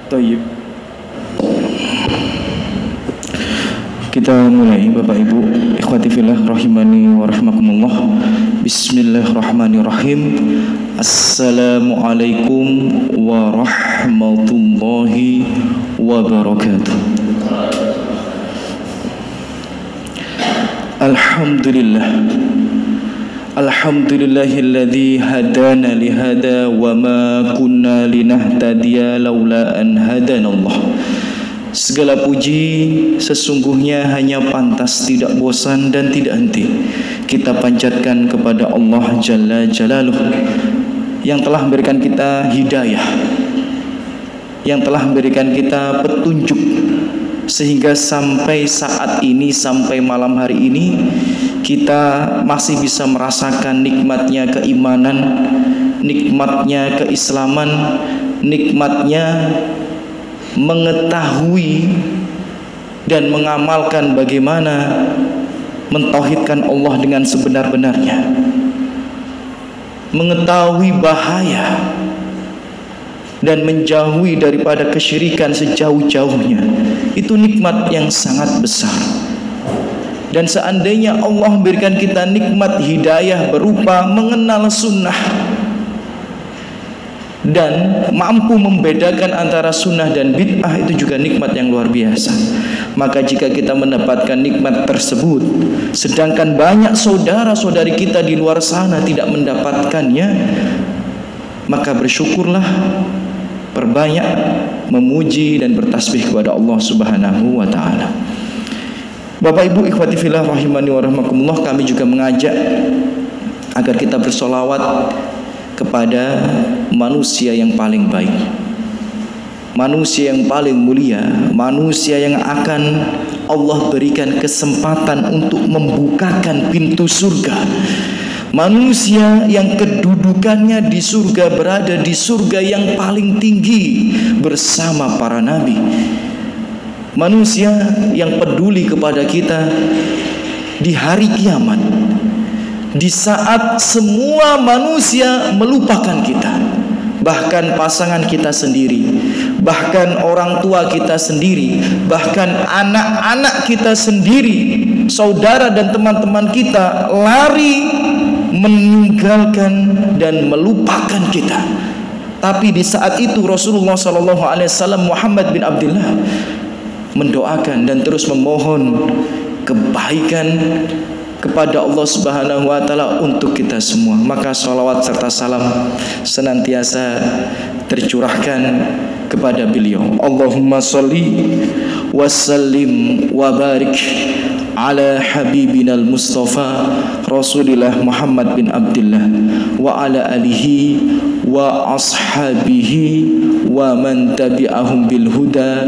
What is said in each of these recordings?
Thayyib. Kita mulai, Bapak Ibu, ikhwati fillah rahimani wa rahmakumullah. Bismillahirrahmanirrahim. Assalamualaikum warahmatullahi wabarakatuh. Alhamdulillah. Alhamdulillahilladzi hadana lihada wa ma kunna linahtadiya laula an hadanallah. Segala puji sesungguhnya hanya pantas, tidak bosan dan tidak henti kita panjatkan kepada Allah Jalla Jalaluh, yang telah memberikan kita hidayah, yang telah memberikan kita petunjuk, sehingga sampai saat ini, sampai malam hari ini kita masih bisa merasakan nikmatnya keimanan, nikmatnya keislaman, nikmatnya mengetahui dan mengamalkan bagaimana mentauhidkan Allah dengan sebenar-benarnya, mengetahui bahaya dan menjauhi daripada kesyirikan sejauh-jauhnya. Itu nikmat yang sangat besar. Dan seandainya Allah memberikan kita nikmat hidayah berupa mengenal sunnah dan mampu membedakan antara sunnah dan bid'ah, itu juga nikmat yang luar biasa. Maka jika kita mendapatkan nikmat tersebut, sedangkan banyak saudara-saudari kita di luar sana tidak mendapatkannya, maka bersyukurlah, perbanyak memuji dan bertasbih kepada Allah Subhanahu wa ta'ala. Bapak Ibu ikhwati fillah rahimani wa rahmakumullah, kami juga mengajak agar kita bersolawat kepada manusia yang paling baik, manusia yang paling mulia, manusia yang akan Allah berikan kesempatan untuk membukakan pintu surga, manusia yang kedudukannya di surga berada di surga yang paling tinggi bersama para nabi, manusia yang peduli kepada kita di hari kiamat, di saat semua manusia melupakan kita, bahkan pasangan kita sendiri, bahkan orang tua kita sendiri, bahkan anak-anak kita sendiri, saudara dan teman-teman kita lari meninggalkan dan melupakan kita. Tapi di saat itu Rasulullah SAW, Muhammad bin Abdullah, mendoakan dan terus memohon kebaikan kepada Allah Subhanahu wa ta'ala untuk kita semua. Maka salawat serta salam senantiasa tercurahkan kepada beliau. Allahumma salli wa sallim wa barik ala habibina al-Mustafa Rasulillah Muhammad bin Abdullah wa ala alihi wa ashabihi wa man tabi'ahum bil huda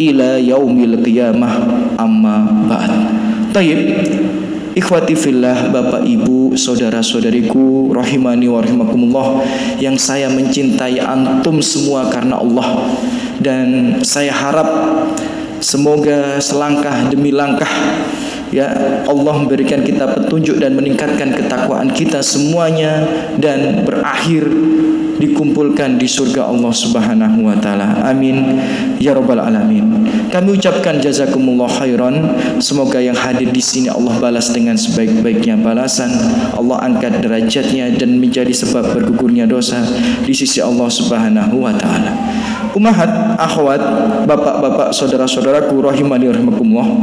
ila yaumil qiyamah, amma ba'd. Tayyib, ikhwati fillah, Bapak Ibu, saudara-saudariku rahimani wa rahimakumullah, yang saya mencintai antum semua karena Allah. Dan saya harap semoga selangkah demi langkah ya Allah memberikan kita petunjuk dan meningkatkan ketakwaan kita semuanya, dan berakhir dikumpulkan di surga Allah Subhanahu wa ta'ala. Amin ya rabbal alamin. Kami ucapkan jazakumullah khairan. Semoga yang hadir di sini Allah balas dengan sebaik-baiknya balasan. Allah angkat derajatnya dan menjadi sebab bergugurnya dosa di sisi Allah Subhanahu wa ta'ala. Ummahat, akhwat, bapak-bapak, saudara-saudaraku rahimani rahimakumullah,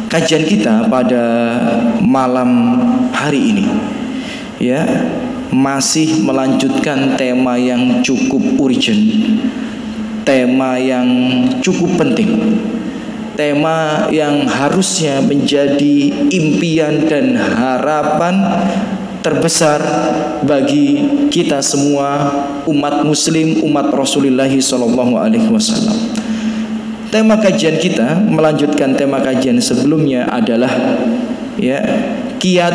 kajian kita pada malam hari ini ya masih melanjutkan tema yang cukup urgent, tema yang cukup penting, tema yang harusnya menjadi impian dan harapan terbesar bagi kita semua umat muslim, umat Rasulullah SAW. Tema kajian kita melanjutkan tema kajian sebelumnya adalah ya kiat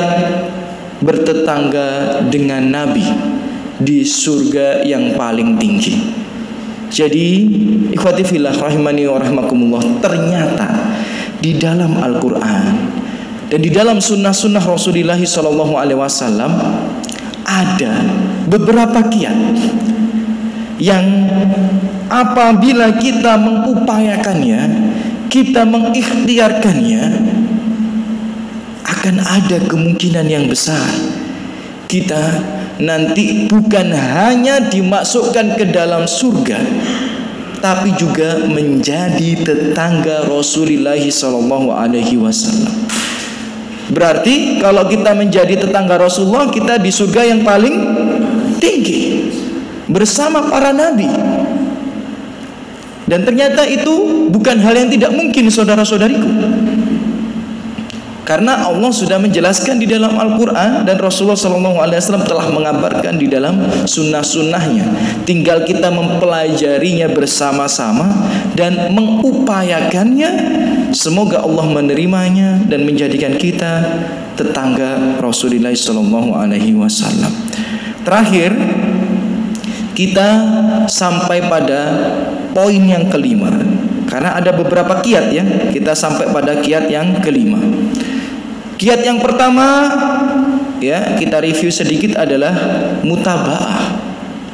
bertetangga dengan Nabi di surga yang paling tinggi. Jadi ikhwati fillah rahimani wa rahimakumullah, ternyata di dalam Al-Quran dan di dalam sunnah-sunnah Rasulullah SAW ada beberapa kiat yang apabila kita mengupayakannya, kita mengikhtiarkannya, akan ada kemungkinan yang besar kita nanti bukan hanya dimasukkan ke dalam surga, tapi juga menjadi tetangga Rasulullah SAW. Berarti kalau kita menjadi tetangga Rasulullah, kita di surga yang paling tinggi bersama para nabi. Dan ternyata itu bukan hal yang tidak mungkin, saudara-saudariku. Karena Allah sudah menjelaskan di dalam Al-Quran, dan Rasulullah SAW telah mengabarkan di dalam sunnah-sunnahnya. Tinggal kita mempelajarinya bersama-sama dan mengupayakannya. Semoga Allah menerimanya dan menjadikan kita tetangga Rasulullah SAW. Terakhir, kita sampai pada poin yang kelima. Karena ada beberapa kiat ya, kita sampai pada kiat yang kelima. Kiat yang pertama ya, kita review sedikit adalah mutabaah.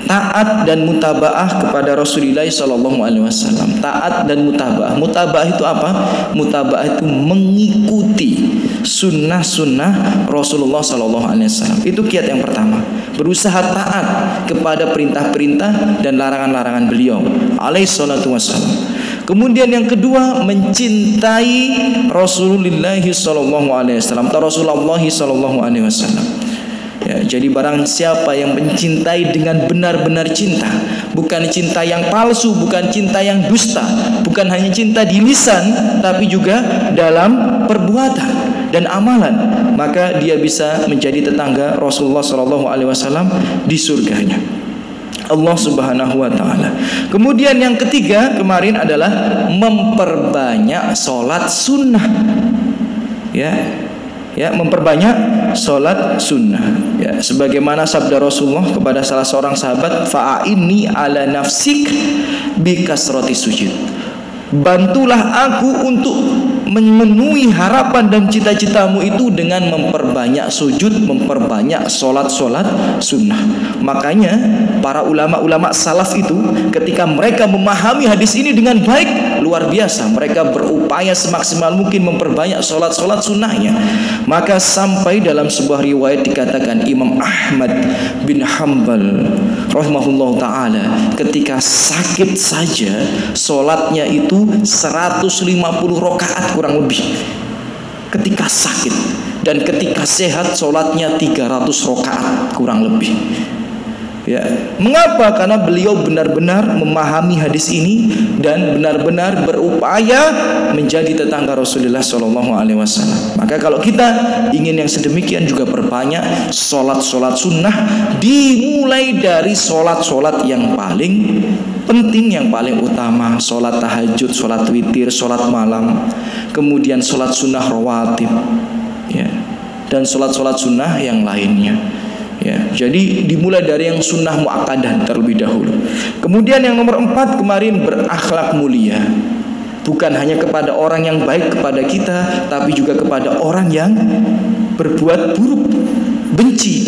Taat dan mutabaah kepada Rasulullah SAW. Taat dan mutabaah. Mutabaah itu apa? Mutabaah itu mengikuti sunnah-sunnah Rasulullah SAW. Itu kiat yang pertama. Berusaha taat kepada perintah-perintah dan larangan-larangan beliau alaihi salatu wassalam. Kemudian yang kedua, mencintai Rasulullah SAW atau Rasulullah SAW. Ya, jadi barang siapa yang mencintai dengan benar-benar cinta, bukan cinta yang palsu, bukan cinta yang dusta, bukan hanya cinta di lisan, tapi juga dalam perbuatan dan amalan, maka dia bisa menjadi tetangga Rasulullah SAW di surganya Allah Subhanahu wa ta'ala. Kemudian yang ketiga kemarin adalah memperbanyak sholat sunnah. Ya, memperbanyak sholat sunnah. Ya, sebagaimana sabda Rasulullah kepada salah seorang sahabat, fa'inni ala nafsik bikasroti sujud. Bantulah aku untuk memenuhi harapan dan cita-citamu itu dengan memperbanyak sujud, memperbanyak sholat-sholat sunnah. Makanya para ulama-ulama salaf itu ketika mereka memahami hadis ini dengan baik, luar biasa, mereka berupaya semaksimal mungkin memperbanyak sholat-sholat sunnahnya. Maka sampai dalam sebuah riwayat dikatakan Imam Ahmad bin Hanbal rahimahullah ta'ala ketika sakit saja sholatnya itu 150 rakaat kurang lebih ketika sakit, dan ketika sehat sholatnya 300 rakaat kurang lebih. Ya, mengapa? Karena beliau benar-benar memahami hadis ini dan benar-benar berupaya menjadi tetangga Rasulullah SAW. Maka kalau kita ingin yang sedemikian juga perbanyak sholat-sholat sunnah, dimulai dari sholat-sholat yang paling penting, yang paling utama, sholat tahajud, sholat witir, sholat malam, kemudian sholat sunnah rawatib, ya, dan sholat-sholat sunnah yang lainnya. Ya, jadi dimulai dari yang sunnah muakkadah terlebih dahulu. Kemudian yang nomor 4 kemarin, berakhlak mulia. Bukan hanya kepada orang yang baik kepada kita, tapi juga kepada orang yang berbuat buruk, benci,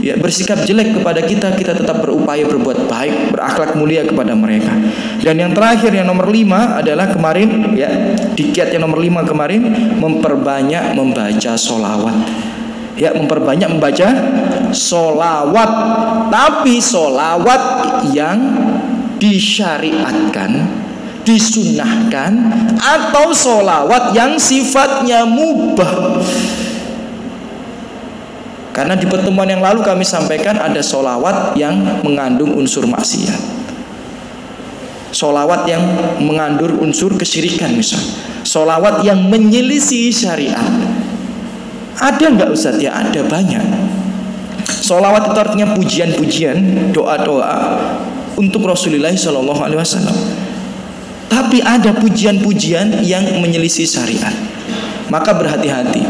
ya, bersikap jelek kepada kita, kita tetap berupaya berbuat baik, berakhlak mulia kepada mereka. Dan yang terakhir yang nomor 5 adalah kemarin ya, di kiat yang nomor 5 kemarin, memperbanyak membaca sholawat. Ya, memperbanyak membaca sholawat, tapi sholawat yang disyariatkan, disunnahkan, atau sholawat yang sifatnya mubah. Karena di pertemuan yang lalu kami sampaikan ada sholawat yang mengandung unsur maksiat, sholawat yang mengandung unsur kesyirikan, misalnya sholawat yang menyelisih syariat. Ada nggak Ustaz? Ya ada, banyak. Sholawat itu artinya pujian-pujian, doa-doa untuk Rasulullah SAW. Tapi ada pujian-pujian yang menyelisih syariat. Maka berhati-hati.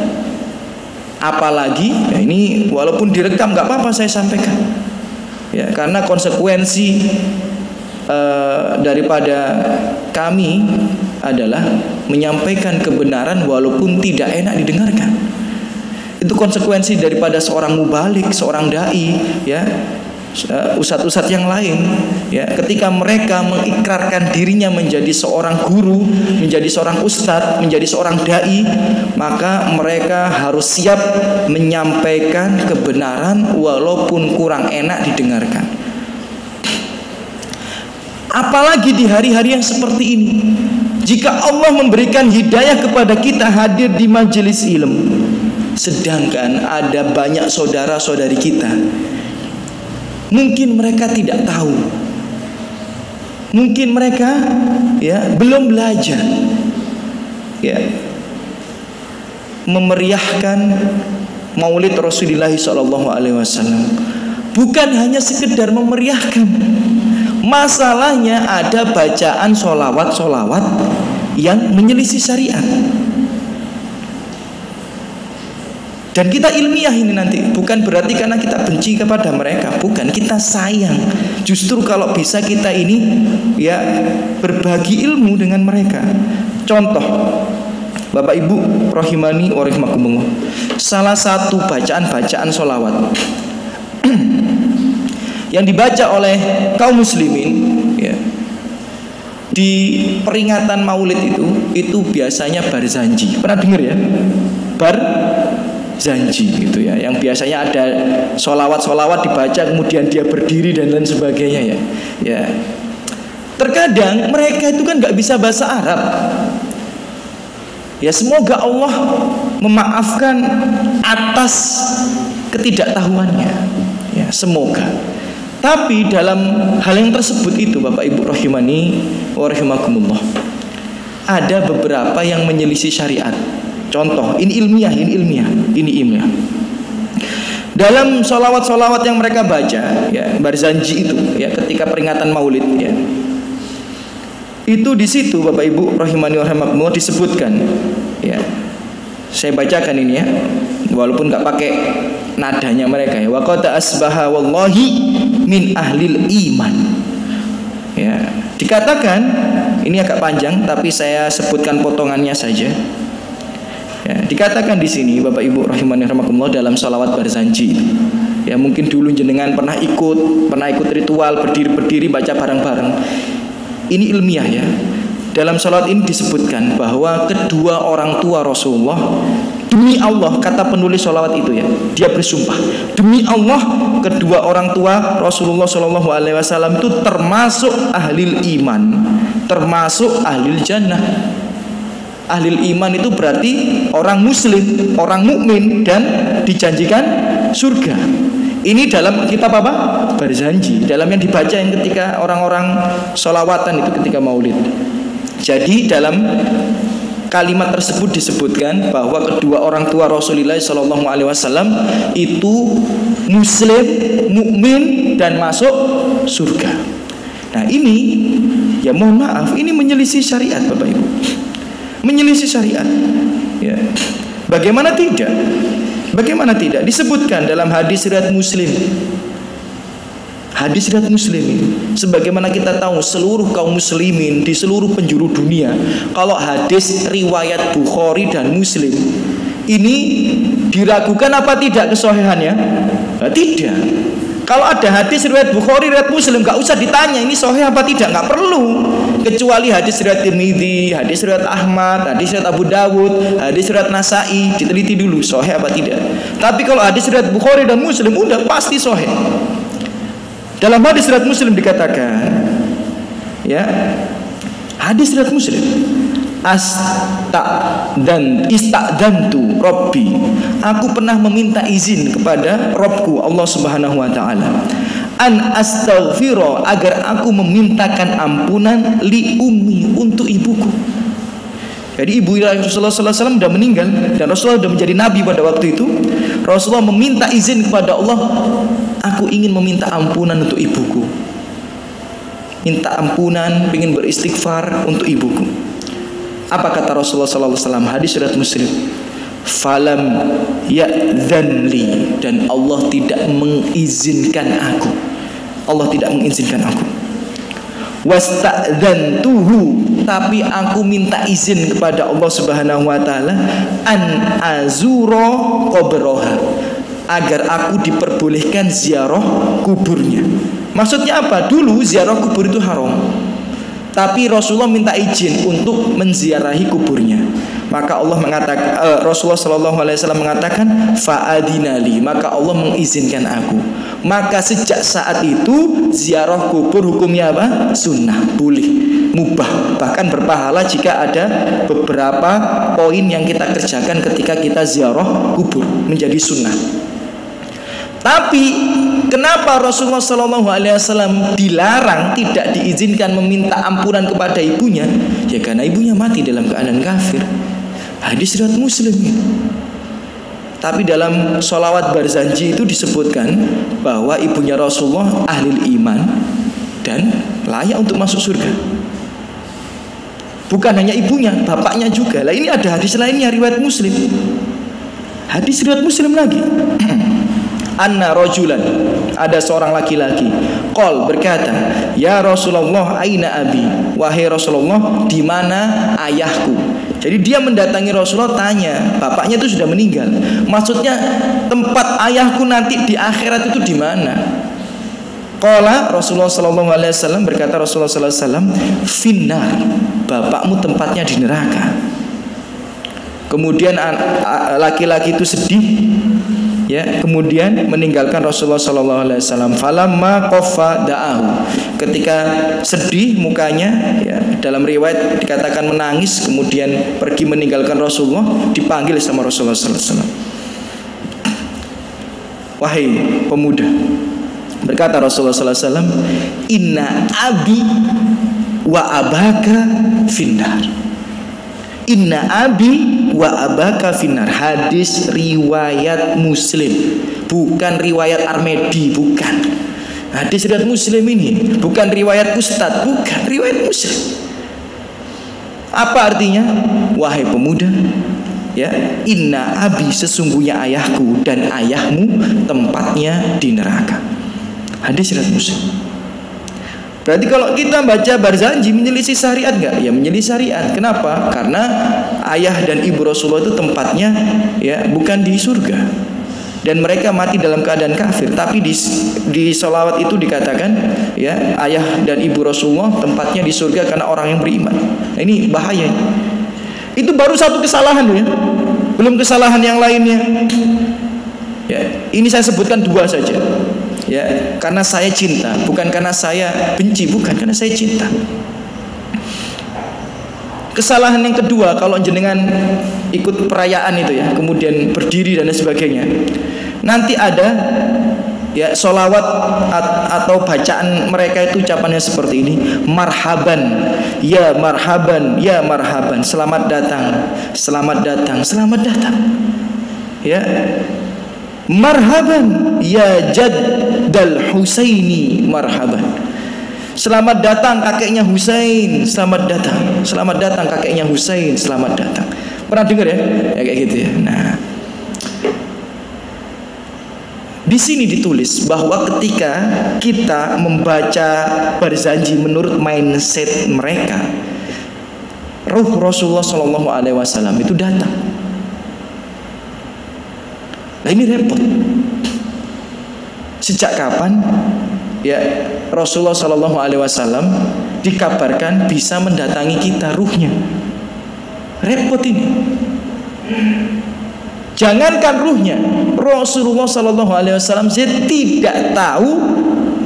Apalagi ya, ini walaupun direkam nggak apa-apa saya sampaikan. Ya, karena konsekuensi daripada kami adalah menyampaikan kebenaran walaupun tidak enak didengarkan. Itu konsekuensi daripada seorang mubalik, seorang dai, ya, ustadz-ustadz yang lain, ya, ketika mereka mengikrarkan dirinya menjadi seorang guru, menjadi seorang ustadz, menjadi seorang dai, maka mereka harus siap menyampaikan kebenaran walaupun kurang enak didengarkan. Apalagi di hari-hari yang seperti ini, jika Allah memberikan hidayah kepada kita hadir di majelis ilmu, sedangkan ada banyak saudara-saudari kita mungkin mereka tidak tahu, mungkin mereka belum belajar memeriahkan Maulid Rasulullah SAW. Bukan hanya sekedar memeriahkan, masalahnya ada bacaan solawat yang menyelisih syariat. Dan kita ilmiah ini nanti, bukan berarti karena kita benci kepada mereka, bukan, kita sayang. Justru kalau bisa kita ini berbagi ilmu dengan mereka. Contoh, Bapak Ibu rahimani wa rahimakumullah, salah satu bacaan-bacaan sholawat yang dibaca oleh kaum muslimin di peringatan Maulid itu biasanya barzanji. Pernah dengar ya? Zanji gitu ya, yang biasanya ada solawat dibaca kemudian dia berdiri dan lain sebagainya ya. Terkadang mereka itu kan nggak bisa bahasa Arab. Ya, semoga Allah memaafkan atas ketidaktahuannya. Ya, semoga. Tapi dalam hal yang tersebut itu, Bapak Ibu rahimani wa rahimakumullah, ada beberapa yang menyelisih syariat. Contoh, ini ilmiah. Dalam solawat yang mereka baca, barzanji itu, ketika peringatan Maulid, itu di situ Bapak Ibu rahimani wa rahimakumullah disebutkan, saya bacakan ini walaupun nggak pakai nadanya mereka, wa qad asbaha wallahi min ahlil iman. Dikatakan, ini agak panjang tapi saya sebutkan potongannya saja. Dikatakan di sini Bapak Ibu rahimani rahimakumullah dalam sholawat barzanji. Mungkin dulu jenengan pernah ikut ritual berdiri baca bareng-bareng. Ini ilmiah ya. Dalam sholawat ini disebutkan bahwa kedua orang tua Rasulullah, demi Allah, kata penulis sholawat itu dia bersumpah, demi Allah kedua orang tua Rasulullah SAW itu termasuk ahlil iman, termasuk ahlil jannah. Ahlil iman itu berarti orang muslim, orang mukmin dan dijanjikan surga. Ini dalam kitab apa? Barzanji, dalam yang dibaca yang ketika orang-orang sholawatan itu ketika Maulid. Jadi dalam kalimat tersebut disebutkan bahwa kedua orang tua Rasulullah SAW itu muslim, mukmin dan masuk surga. Nah ini mohon maaf, ini menyelisih syariat Bapak Ibu. Menyelisih syariat. Bagaimana tidak? Bagaimana tidak? Disebutkan dalam hadis riwayat Muslim. Hadis riwayat Muslim ini, sebagaimana kita tahu seluruh kaum muslimin di seluruh penjuru dunia, kalau hadis riwayat Bukhari dan Muslim ini diragukan apa tidak kesohihannya? Tidak. Kalau ada hadis riwayat Bukhari, riwayat Muslim, nggak usah ditanya ini sahih apa tidak, nggak perlu. Kecuali hadis riwayat Tirmidzi, hadis riwayat Ahmad, hadis riwayat Abu Dawud, hadis riwayat Nasai, diteliti dulu sahih apa tidak. Tapi kalau hadis riwayat Bukhari dan Muslim udah pasti sahih. Dalam hadis riwayat Muslim dikatakan, hadis riwayat Muslim, ista'dantu Rabbi, aku pernah meminta izin kepada Rabbku Allah Subhanahu wa taala, an astaghfira, agar aku memintakan ampunan li ummi, untuk ibuku. Jadi ibu Rasulullah SAW sudah meninggal dan Rasulullah sudah menjadi nabi pada waktu itu. Rasulullah meminta izin kepada Allah, aku ingin meminta ampunan untuk ibuku, minta ampunan, ingin beristighfar untuk ibuku. Apa kata Rasulullah SAW? Hadis riwayat Muslim. Falam ya'dzanli, dan Allah tidak mengizinkan aku. Allah tidak mengizinkan aku. Wasta'dzantuhu, tapi aku minta izin kepada Allah Subhanahu wa taala an azura qabraha, agar aku diperbolehkan ziarah kuburnya. Maksudnya apa? Dulu ziarah kubur itu haram, tapi Rasulullah minta izin untuk menziarahi kuburnya. Maka Allah mengatakan, Rasulullah SAW mengatakan, fa'adinali, maka Allah mengizinkan aku. Maka sejak saat itu ziarah kubur hukumnya apa? Sunnah, boleh, mubah, bahkan berpahala jika ada beberapa poin yang kita kerjakan ketika kita ziarah kubur, menjadi sunnah. Tapi kenapa Rasulullah SAW dilarang, tidak diizinkan meminta ampunan kepada ibunya? Ya karena ibunya mati dalam keadaan kafir. Hadis riwayat Muslim. Tapi dalam sholawat barzanji itu disebutkan bahwa ibunya Rasulullah ahli iman dan layak untuk masuk surga. Bukan hanya ibunya, bapaknya juga. Lah ini ada hadis lainnya riwayat Muslim. Hadis riwayat Muslim lagi. Anna rajulan, ada seorang laki-laki, qol, berkata, ya Rasulullah, aina abi, wahai Rasulullah, di mana ayahku? Jadi dia mendatangi Rasulullah, tanya, bapaknya itu sudah meninggal. Maksudnya tempat ayahku nanti di akhirat itu di mana? Qala, Rasulullah SAW berkata, Rasulullah SAW, finnar, bapakmu tempatnya di neraka. Kemudian laki-laki itu sedih, ya, kemudian meninggalkan Rasulullah SAW. Falamma qaffa da'ahu, ketika sedih mukanya, ya, dalam riwayat dikatakan menangis, kemudian pergi meninggalkan Rasulullah, dipanggil sama Rasulullah SAW. Wahai pemuda, berkata Rasulullah SAW, inna abi wa abaka finnar. Inna abi wa abaka finnar. Hadis riwayat Muslim, bukan riwayat Armedi, bukan. Hadis riwayat Muslim ini, bukan riwayat Ustadz, bukan, riwayat Muslim. Apa artinya? Wahai pemuda, ya, inna abi, sesungguhnya ayahku dan ayahmu tempatnya di neraka. Hadis riwayat Muslim. Berarti kalau kita baca barzanji menyelisih syariat enggak? Ya menyelisih syariat. Kenapa? Karena ayah dan ibu Rasulullah itu tempatnya, ya, bukan di surga. Dan mereka mati dalam keadaan kafir. Tapi di sholawat itu dikatakan, ya, ayah dan ibu Rasulullah tempatnya di surga karena orang yang beriman. Nah, ini bahaya. Itu baru satu kesalahan, ya. Belum kesalahan yang lainnya. Ya, ini saya sebutkan dua saja. Ya, karena saya cinta, bukan karena saya benci, bukan, karena saya cinta. Kesalahan yang kedua, kalau jenengan ikut perayaan itu, ya, kemudian berdiri dan sebagainya, nanti ada, ya, sholawat atau bacaan mereka itu ucapannya seperti ini, marhaban, ya marhaban, ya marhaban, selamat datang, selamat datang, selamat datang, ya. Marhaban ya jaddal Husaini, marhaban, selamat datang kakeknya Husain, selamat datang, selamat datang kakeknya Husain, selamat datang. Pernah dengar, ya? Ya kayak gitu, ya. Nah, di sini ditulis bahwa ketika kita membaca barzanji menurut mindset mereka, ruh Rasulullah SAW itu datang. Nah, ini repot. Sejak kapan, ya, Rasulullah SAW dikabarkan bisa mendatangi kita ruhnya? Repot ini. Jangankan ruhnya, Rasulullah SAW tidak tahu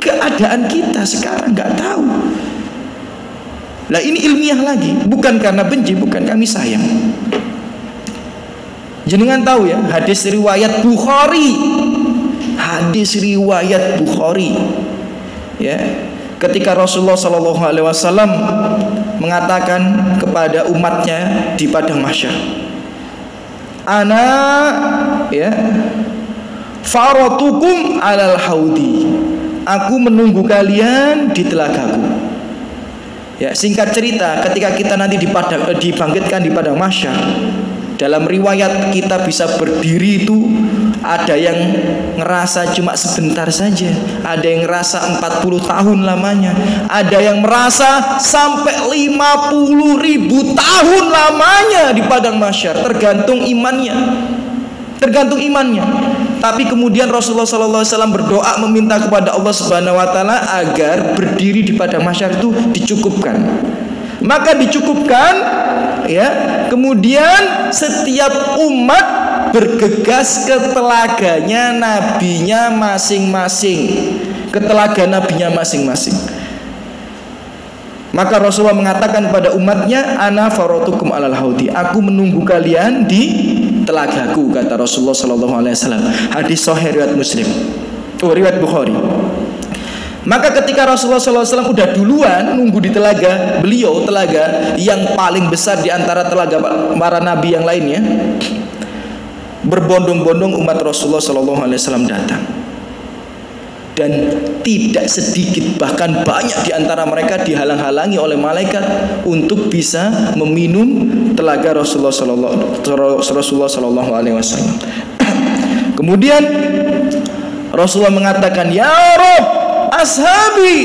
keadaan kita sekarang, nggak tahu. Nah, ini ilmiah lagi, bukan karena benci, bukan kami sayang. Jenengan tahu, ya, hadis riwayat Bukhari. Hadis riwayat Bukhari, ya, ketika Rasulullah SAW mengatakan kepada umatnya di padang mahsyar, ana, ya, faratukum alal haudi, aku menunggu kalian di telagaku. Ya, singkat cerita, ketika kita nanti dibangkitkan di padang mahsyar, dalam riwayat kita bisa berdiri itu ada yang ngerasa cuma sebentar saja, ada yang ngerasa 40 tahun lamanya, ada yang merasa sampai 50.000 tahun lamanya di padang mahsyar, tergantung imannya. Tergantung imannya. tapi kemudian Rasulullah SAW berdoa meminta kepada Allah Subhanahu Wa Taala agar berdiri di padang mahsyar itu dicukupkan. Maka dicukupkan, ya. Kemudian setiap umat bergegas ke telaganya nabinya masing-masing, ke telaga nabinya masing-masing. Maka Rasulullah mengatakan kepada umatnya, ana faratukum alal haudi, aku menunggu kalian di telagaku, kata Rasulullah sallallahu alaihi wasallam. Hadis sahih riwayat Muslim, riwayat Bukhari. Maka ketika Rasulullah sallallahu alaihi wasallam udah duluan nunggu di telaga beliau, telaga yang paling besar di antara telaga para nabi yang lainnya, berbondong-bondong umat Rasulullah sallallahu alaihi wasallam datang. Dan tidak sedikit, bahkan banyak di antara mereka dihalang-halangi oleh malaikat untuk bisa meminum telaga Rasulullah sallallahu alaihi wasallam. Kemudian Rasulullah mengatakan, "Ya Rabb, ashabi."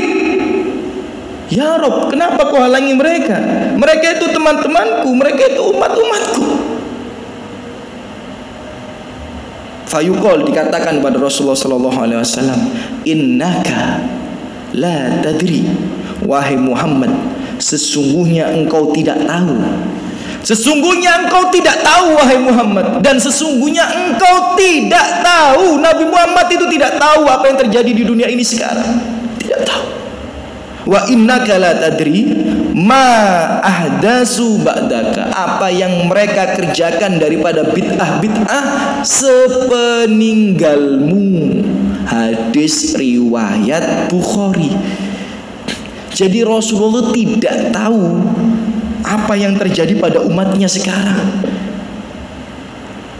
Ya Rabb, kenapa kau halangi mereka? Mereka itu teman-temanku, mereka itu umat-umatku. Fayuqol, dikatakan pada Rasulullah sallallahu alaihi wasallam, innaka la tadri, wahai Muhammad, sesungguhnya engkau tidak tahu. Sesungguhnya engkau tidak tahu, wahai Muhammad, dan sesungguhnya engkau tidak tahu, Nabi Muhammad itu tidak tahu apa yang terjadi di dunia ini sekarang. Tidak tahu. Wa innaka la tadri ma ahdasu ba'daka, apa yang mereka kerjakan daripada bid'ah-bid'ah sepeninggalmu. Hadis riwayat Bukhari. Jadi Rasulullah tidak tahu apa yang terjadi pada umatnya sekarang.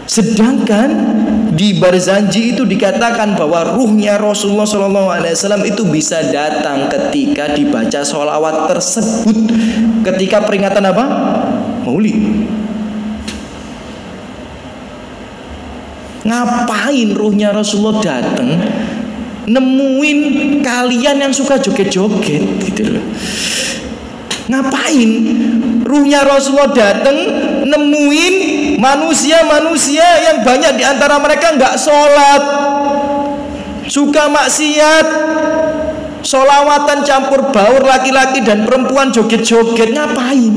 Sedangkan di Barzanji itu dikatakan bahwa ruhnya Rasulullah SAW itu bisa datang ketika dibaca sholawat tersebut, ketika peringatan apa? Maulid. Ngapain ruhnya Rasulullah datang nemuin kalian yang suka joget-joget gitu loh? Ngapain ruhnya Rasulullah datang nemuin manusia-manusia yang banyak di antara mereka nggak sholat, suka maksiat, sholawatan campur baur, laki-laki dan perempuan joget-joget? Ngapain?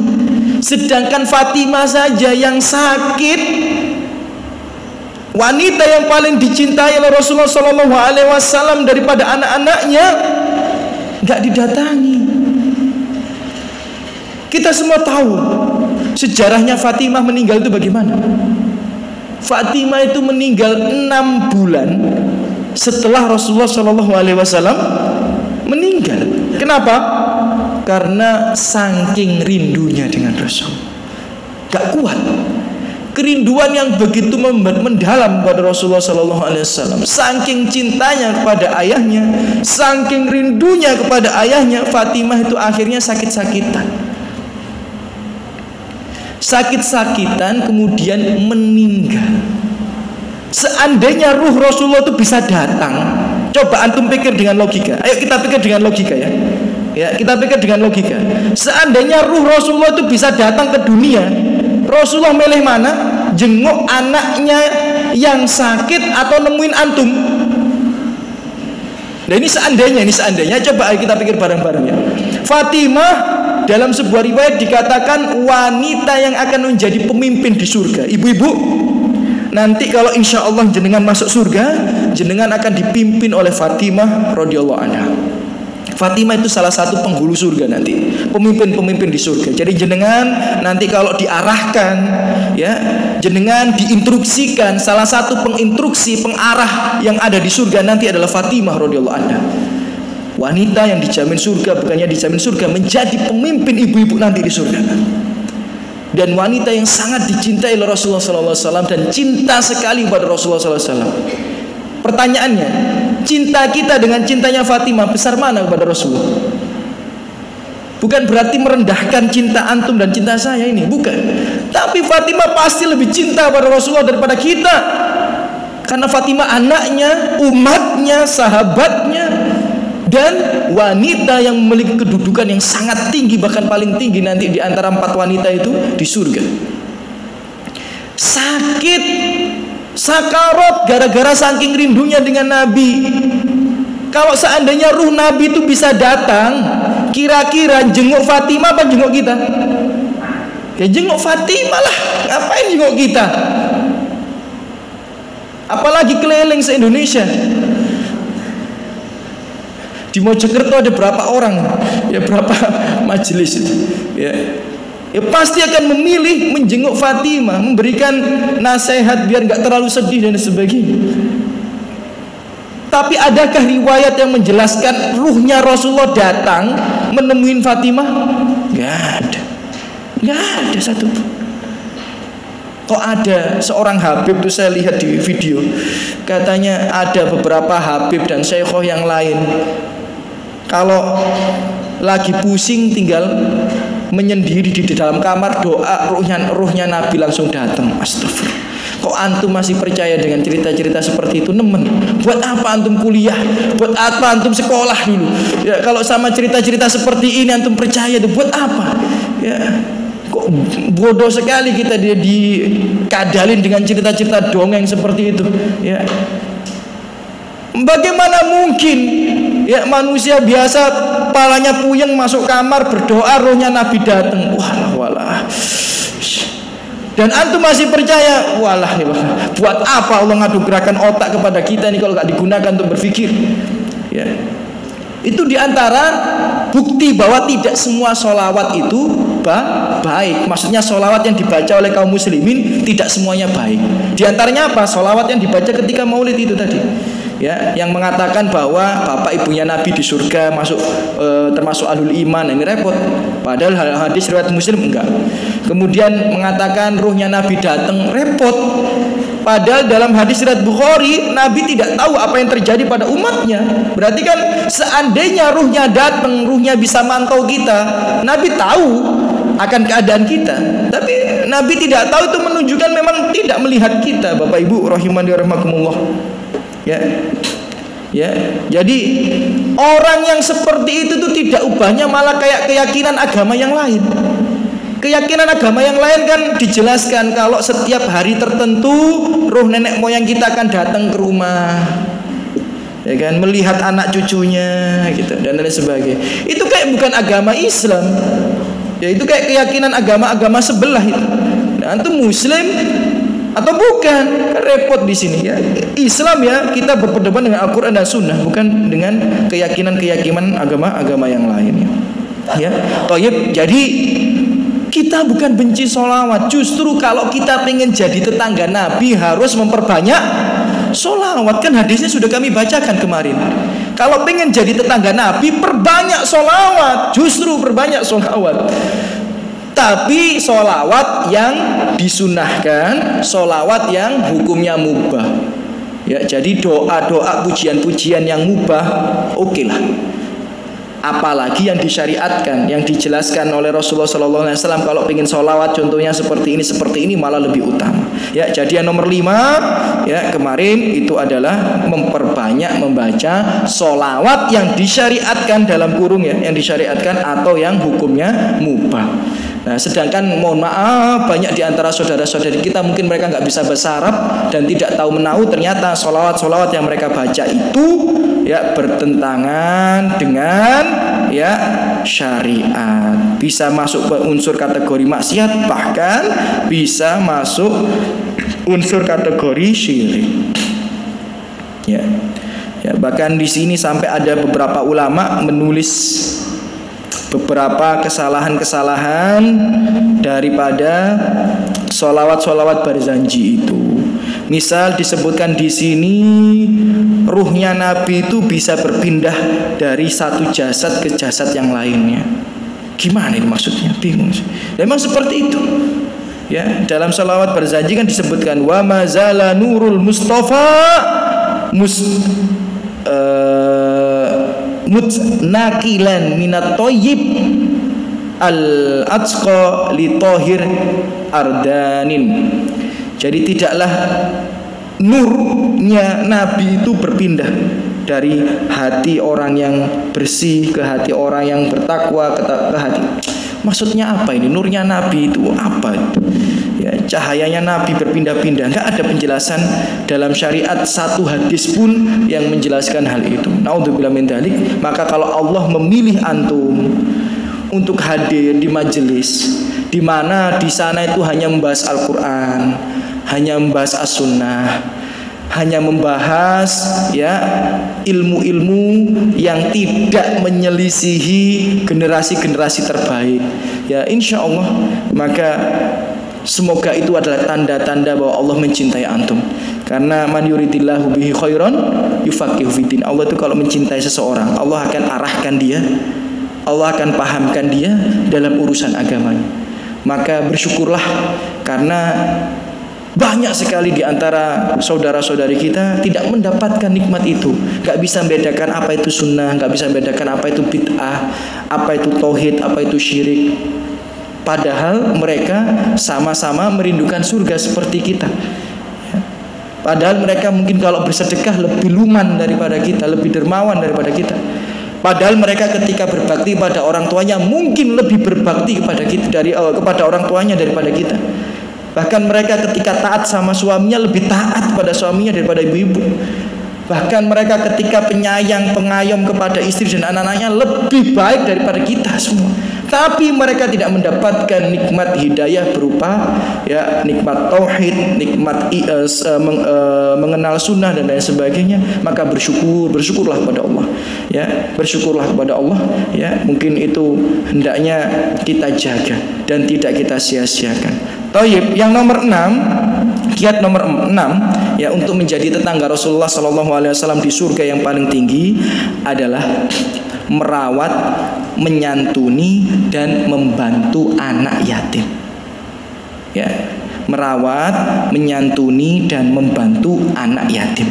Sedangkan Fatimah saja yang sakit, wanita yang paling dicintai oleh Rasulullah SAW daripada anak-anaknya, nggak didatangi. Kita semua tahu sejarahnya Fatimah meninggal itu bagaimana. Fatimah itu meninggal 6 bulan setelah Rasulullah SAW meninggal. Kenapa? Karena saking rindunya dengan Rasul, gak kuat. Kerinduan yang begitu mendalam pada Rasulullah SAW, saking cintanya kepada ayahnya, saking rindunya kepada ayahnya, Fatimah itu akhirnya sakit-sakitan. Sakit-sakitan kemudian meninggal. Seandainya ruh Rasulullah itu bisa datang, coba antum pikir dengan logika. Ayo kita pikir dengan logika ya. Ya, kita pikir dengan logika. Seandainya ruh Rasulullah itu bisa datang ke dunia, Rasulullah milih mana? Jenguk anaknya yang sakit atau nemuin antum? Nah ini seandainya coba ayo kita pikir bareng-bareng ya. Fatimah dalam sebuah riwayat dikatakan wanita yang akan menjadi pemimpin di surga. Ibu-ibu, nanti kalau insya Allah jenengan masuk surga, jenengan akan dipimpin oleh Fatimah radhiyallahu anha. Fatimah itu salah satu penghulu surga nanti, pemimpin-pemimpin di surga. Jadi jenengan nanti kalau diarahkan, ya, jenengan diinstruksikan, salah satu penginstruksi, pengarah yang ada di surga nanti adalah Fatimah radhiyallahu anha. Wanita yang dijamin surga, bukannya dijamin surga, menjadi pemimpin ibu-ibu nanti di surga. Dan wanita yang sangat dicintai oleh Rasulullah SAW dan cinta sekali pada Rasulullah SAW. Pertanyaannya, cinta kita dengan cintanya Fatimah besar mana kepada Rasulullah? Bukan berarti merendahkan cinta antum dan cinta saya ini, bukan. Tapi Fatimah pasti lebih cinta pada Rasulullah daripada kita. Karena Fatimah anaknya, umatnya, sahabatnya, dan wanita yang memiliki kedudukan yang sangat tinggi, bahkan paling tinggi nanti di antara 4 wanita itu di surga. Sakit Sakarat gara-gara saking rindunya dengan Nabi. Kalau seandainya ruh Nabi itu bisa datang, kira-kira jenguk Fatimah apa jenguk kita? Ya jenguk Fatimah lah. Ngapain jenguk kita? Apalagi keliling se-Indonesia. Di Mojokerto ada berapa orang? Ya berapa majelis itu? Ya pasti akan memilih menjenguk Fatimah, memberikan nasihat biar nggak terlalu sedih dan sebagainya. Tapi adakah riwayat yang menjelaskan ruhnya Rasulullah datang menemuin Fatimah? Nggak ada satu. Kok ada seorang Habib tuh, saya lihat di video, katanya ada beberapa Habib dan Syekhah yang lain, kalau lagi pusing tinggal menyendiri di dalam kamar, doa ruhnya Nabi langsung datang. Astagfirullah. Kok antum masih percaya dengan cerita-cerita seperti itu? Nemen. Buat apa antum kuliah? Buat apa antum sekolah dulu? Ya kalau sama cerita-cerita seperti ini antum percaya, buat apa? Ya kok bodoh sekali kita dia dikadalin dengan cerita-cerita dongeng seperti itu. Ya bagaimana mungkin ya manusia biasa palanya puyeng masuk kamar berdoa ruhnya Nabi datang? Walah. Dan antum masih percaya? Walah, buat apa Allah ngadu gerakan otak kepada kita nih kalau gak digunakan untuk berpikir? Ya. Itu diantara bukti bahwa tidak semua sholawat itu baik. Maksudnya sholawat yang dibaca oleh kaum muslimin tidak semuanya baik. Di antaranya apa? Sholawat yang dibaca ketika maulid itu tadi, ya, yang mengatakan bahwa bapak ibunya Nabi di surga masuk termasuk ahlul iman. Ini repot. Padahal hadis riwayat Muslim enggak. Kemudian mengatakan ruhnya Nabi datang, repot. Padahal dalam hadis riwayat Bukhari Nabi tidak tahu apa yang terjadi pada umatnya. Berarti kan seandainya ruhnya datang, ruhnya bisa mantau kita, Nabi tahu akan keadaan kita. Tapi Nabi tidak tahu, itu menunjukkan memang tidak melihat kita. Bapak Ibu rahimani rahimakumullah. Ya. Jadi orang yang seperti itu tuh tidak ubahnya malah kayak keyakinan agama yang lain. Keyakinan agama yang lain kan dijelaskan kalau setiap hari tertentu ruh nenek moyang kita akan datang ke rumah, ya kan, melihat anak cucunya gitu dan lain sebagainya. Itu kayak bukan agama Islam. Ya itu kayak keyakinan agama-agama sebelah itu. Nah, antum muslim atau bukan? Kan repot di sini ya. Islam ya kita berpedoman dengan Al-Qur'an dan Sunnah, bukan dengan keyakinan agama-agama yang lainnya. Ya. Thayyib, jadi kita bukan benci sholawat. Justru kalau kita pengen jadi tetangga Nabi harus memperbanyak sholawat. Kan hadisnya sudah kami bacakan kemarin. Kalau pengen jadi tetangga Nabi, perbanyak sholawat. Justru perbanyak sholawat. Tapi sholawat yang disunahkan, sholawat yang hukumnya mubah. Ya, jadi doa-doa pujian-pujian yang mubah, oke lah. Apalagi yang disyariatkan, yang dijelaskan oleh Rasulullah SAW. Kalau pengen sholawat contohnya seperti ini malah lebih utama. Ya, jadi yang nomor 5 ya kemarin itu adalah memperbanyak membaca sholawat yang disyariatkan dalam kurung ya, yang disyariatkan atau yang hukumnya mubah. Nah, sedangkan mohon maaf banyak di antara saudara-saudari kita mungkin mereka nggak bisa bahasa Arab dan tidak tahu menahu, ternyata sholawat-sholawat yang mereka baca itu ya bertentangan dengan ya syariat, bisa masuk unsur kategori maksiat, bahkan bisa masuk unsur kategori syirik. Ya, bahkan di sini sampai ada beberapa ulama menulis beberapa kesalahan-kesalahan daripada sholawat-sholawat barzanji itu. Misal disebutkan di sini ruhnya Nabi itu bisa berpindah dari satu jasad ke jasad yang lainnya. Gimana ini maksudnya? Bingung. Memang seperti itu. Ya, dalam sholawat barzanji kan disebutkan wa mazala nurul mustafa nakilan minat toyib al-atqa li tohir ardanin. Jadi tidaklah nurnya Nabi itu berpindah dari hati orang yang bersih ke hati orang yang bertakwa ke hati. Maksudnya apa ini? Nurnya Nabi itu apa itu? Ya, cahayanya Nabi berpindah-pindah. Enggak ada penjelasan dalam syariat satu hadis pun yang menjelaskan hal itu. Naudzubillah min dzalik. Maka kalau Allah memilih antum untuk hadir di majelis di mana di sana itu hanya membahas Al-Qur'an, hanya membahas As-Sunnah, hanya membahas ya ilmu-ilmu yang tidak menyelisihi generasi-generasi terbaik, ya insya Allah, maka semoga itu adalah tanda-tanda bahwa Allah mencintai antum. Karena man yuridillahu bihi khairan yufaqihu fiddin. Allah itu kalau mencintai seseorang, Allah akan arahkan dia, Allah akan pahamkan dia dalam urusan agamanya. Maka bersyukurlah, karena banyak sekali di antara saudara-saudari kita tidak mendapatkan nikmat itu. Gak bisa membedakan apa itu sunnah, gak bisa membedakan apa itu bid'ah, apa itu tauhid, apa itu syirik. Padahal mereka sama-sama merindukan surga seperti kita. Padahal mereka mungkin kalau bersedekah lebih luman daripada kita, lebih dermawan daripada kita. Padahal mereka ketika berbakti pada orang tuanya mungkin lebih berbakti kepada kita kepada orang tuanya daripada kita. Bahkan mereka ketika taat sama suaminya lebih taat pada suaminya daripada ibu-ibu. Bahkan mereka ketika penyayang, pengayom kepada istri dan anak-anaknya lebih baik daripada kita semua. Tapi mereka tidak mendapatkan nikmat hidayah berupa ya nikmat tauhid, nikmat mengenal sunnah dan lain sebagainya. Maka bersyukurlah kepada Allah. Ya, bersyukurlah kepada Allah. Ya, mungkin itu hendaknya kita jaga dan tidak kita sia-siakan. Thayyib, yang nomor 6, kiat nomor 6 ya untuk menjadi tetangga Rasulullah SAW di surga yang paling tinggi adalah merawat, menyantuni dan membantu anak yatim. Ya, merawat, menyantuni dan membantu anak yatim.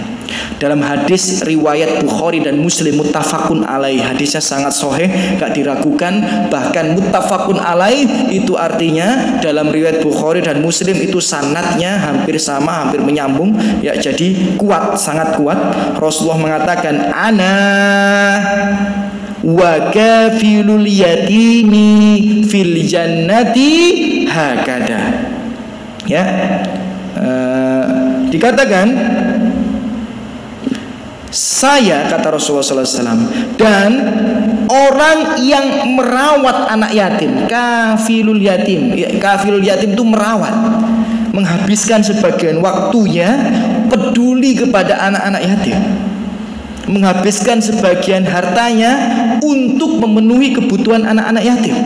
Dalam hadis riwayat Bukhari dan Muslim muttafaqun alaih, hadisnya sangat sahih, gak diragukan, bahkan muttafaqun alaih itu artinya dalam riwayat Bukhari dan Muslim itu sanadnya hampir sama, hampir menyambung ya, jadi kuat, sangat kuat. Rasulullah mengatakan ana wa kafilul yatimi fil jannati hakada. Ya, dikatakan saya, kata Rasulullah SAW, dan orang yang merawat anak yatim, kafilul yatim. Kafilul yatim itu merawat, menghabiskan sebagian waktunya peduli kepada anak-anak yatim, menghabiskan sebagian hartanya untuk memenuhi kebutuhan anak-anak yatim.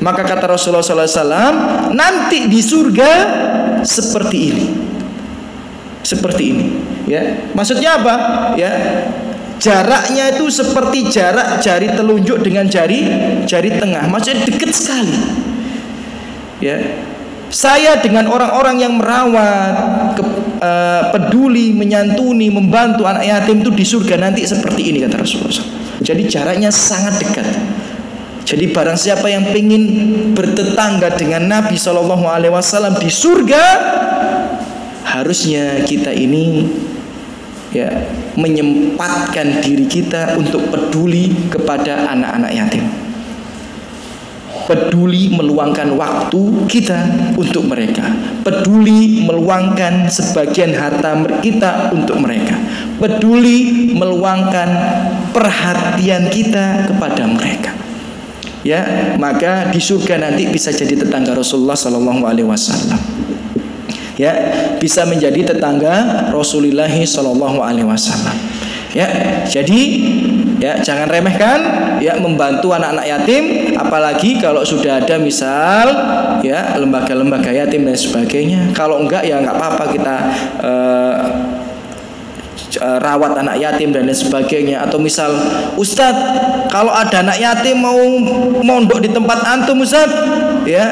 Maka kata Rasulullah SAW, nanti di surga seperti ini, seperti ini. Ya, maksudnya apa? Ya, jaraknya itu seperti jarak jari telunjuk dengan jari tengah, maksudnya dekat sekali. Ya, saya dengan orang-orang yang merawat, peduli, menyantuni, membantu anak yatim itu di surga nanti seperti ini, kata Rasulullah. Jadi jaraknya sangat dekat. Jadi barang siapa yang ingin bertetangga dengan Nabi SAW di surga, harusnya kita ini ya menyempatkan diri kita untuk peduli kepada anak-anak yatim, peduli meluangkan waktu kita untuk mereka, peduli meluangkan sebagian harta kita untuk mereka, peduli meluangkan perhatian kita kepada mereka. Ya, maka di surga nanti bisa jadi tetangga Rasulullah SAW. Ya, bisa menjadi tetangga Rasulullah SAW. Ya, jadi ya jangan remehkan ya membantu anak-anak yatim, apalagi kalau sudah ada misal ya lembaga-lembaga yatim dan sebagainya. Kalau enggak ya enggak apa-apa, kita rawat anak yatim dan lain sebagainya. Atau misal, Ustadz, kalau ada anak yatim mau mondok di tempat antum Ustadz, ya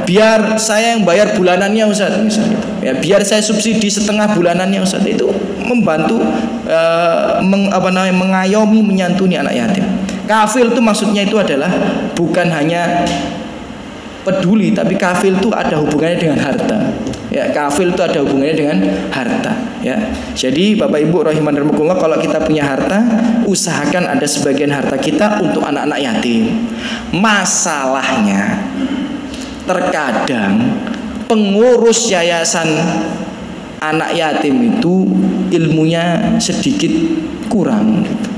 biar saya yang bayar bulanannya Ustadz, misal gitu. Ya biar saya subsidi setengah bulanannya Ustadz. Itu membantu mengayomi, menyantuni anak yatim. Kafil itu maksudnya itu adalah bukan hanya peduli, tapi kafil itu ada hubungannya dengan harta. Ya, kafil itu ada hubungannya dengan harta. Ya, jadi Bapak Ibu rahimanirahmatullah, kalau kita punya harta, usahakan ada sebagian harta kita untuk anak-anak yatim. Masalahnya, terkadang pengurus yayasan anak yatim itu ilmunya sedikit kurang gitu.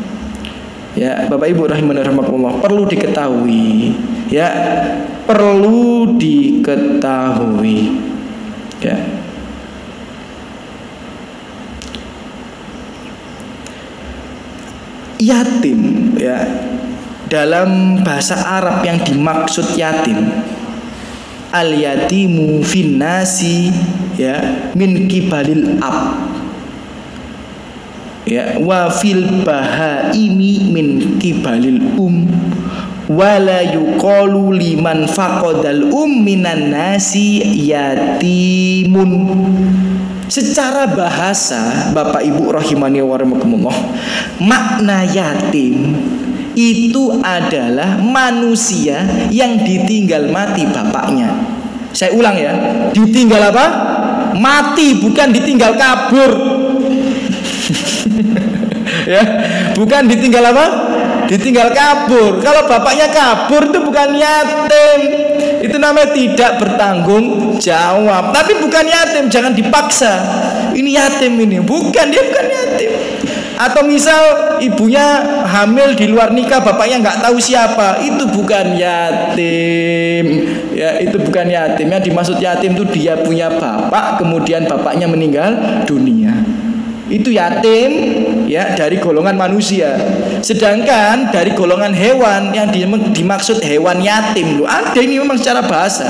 Ya, Bapak Ibu rahimani rahimakumullah, perlu diketahui, ya, perlu diketahui, ya. Yatim, ya, dalam bahasa Arab yang dimaksud yatim, al yatimu finnasi, ya, min kibalil ab, ya, wa fil bahaimi min kibalil wala yuqalu liman faqadal minan nasi yatimun. Secara bahasa, Bapak Ibu rahimani wa rahimakumullah, makna yatim itu adalah manusia yang ditinggal mati bapaknya. Saya ulang ya, ditinggal apa? Mati, bukan ditinggal kabur. Ya, bukan ditinggal apa? Ditinggal kabur. Kalau bapaknya kabur itu bukan yatim, itu namanya tidak bertanggung jawab. Tapi bukan yatim, jangan dipaksa. Ini yatim ini, bukan, dia bukan yatim. Atau misal ibunya hamil di luar nikah, bapaknya nggak tahu siapa, itu bukan yatim. Ya, itu bukan yatim. Yang dimaksud yatim itu dia punya bapak, kemudian bapaknya meninggal dunia. Itu yatim, ya, dari golongan manusia. Sedangkan dari golongan hewan yang dimaksud hewan yatim, loh, ada ini memang secara bahasa.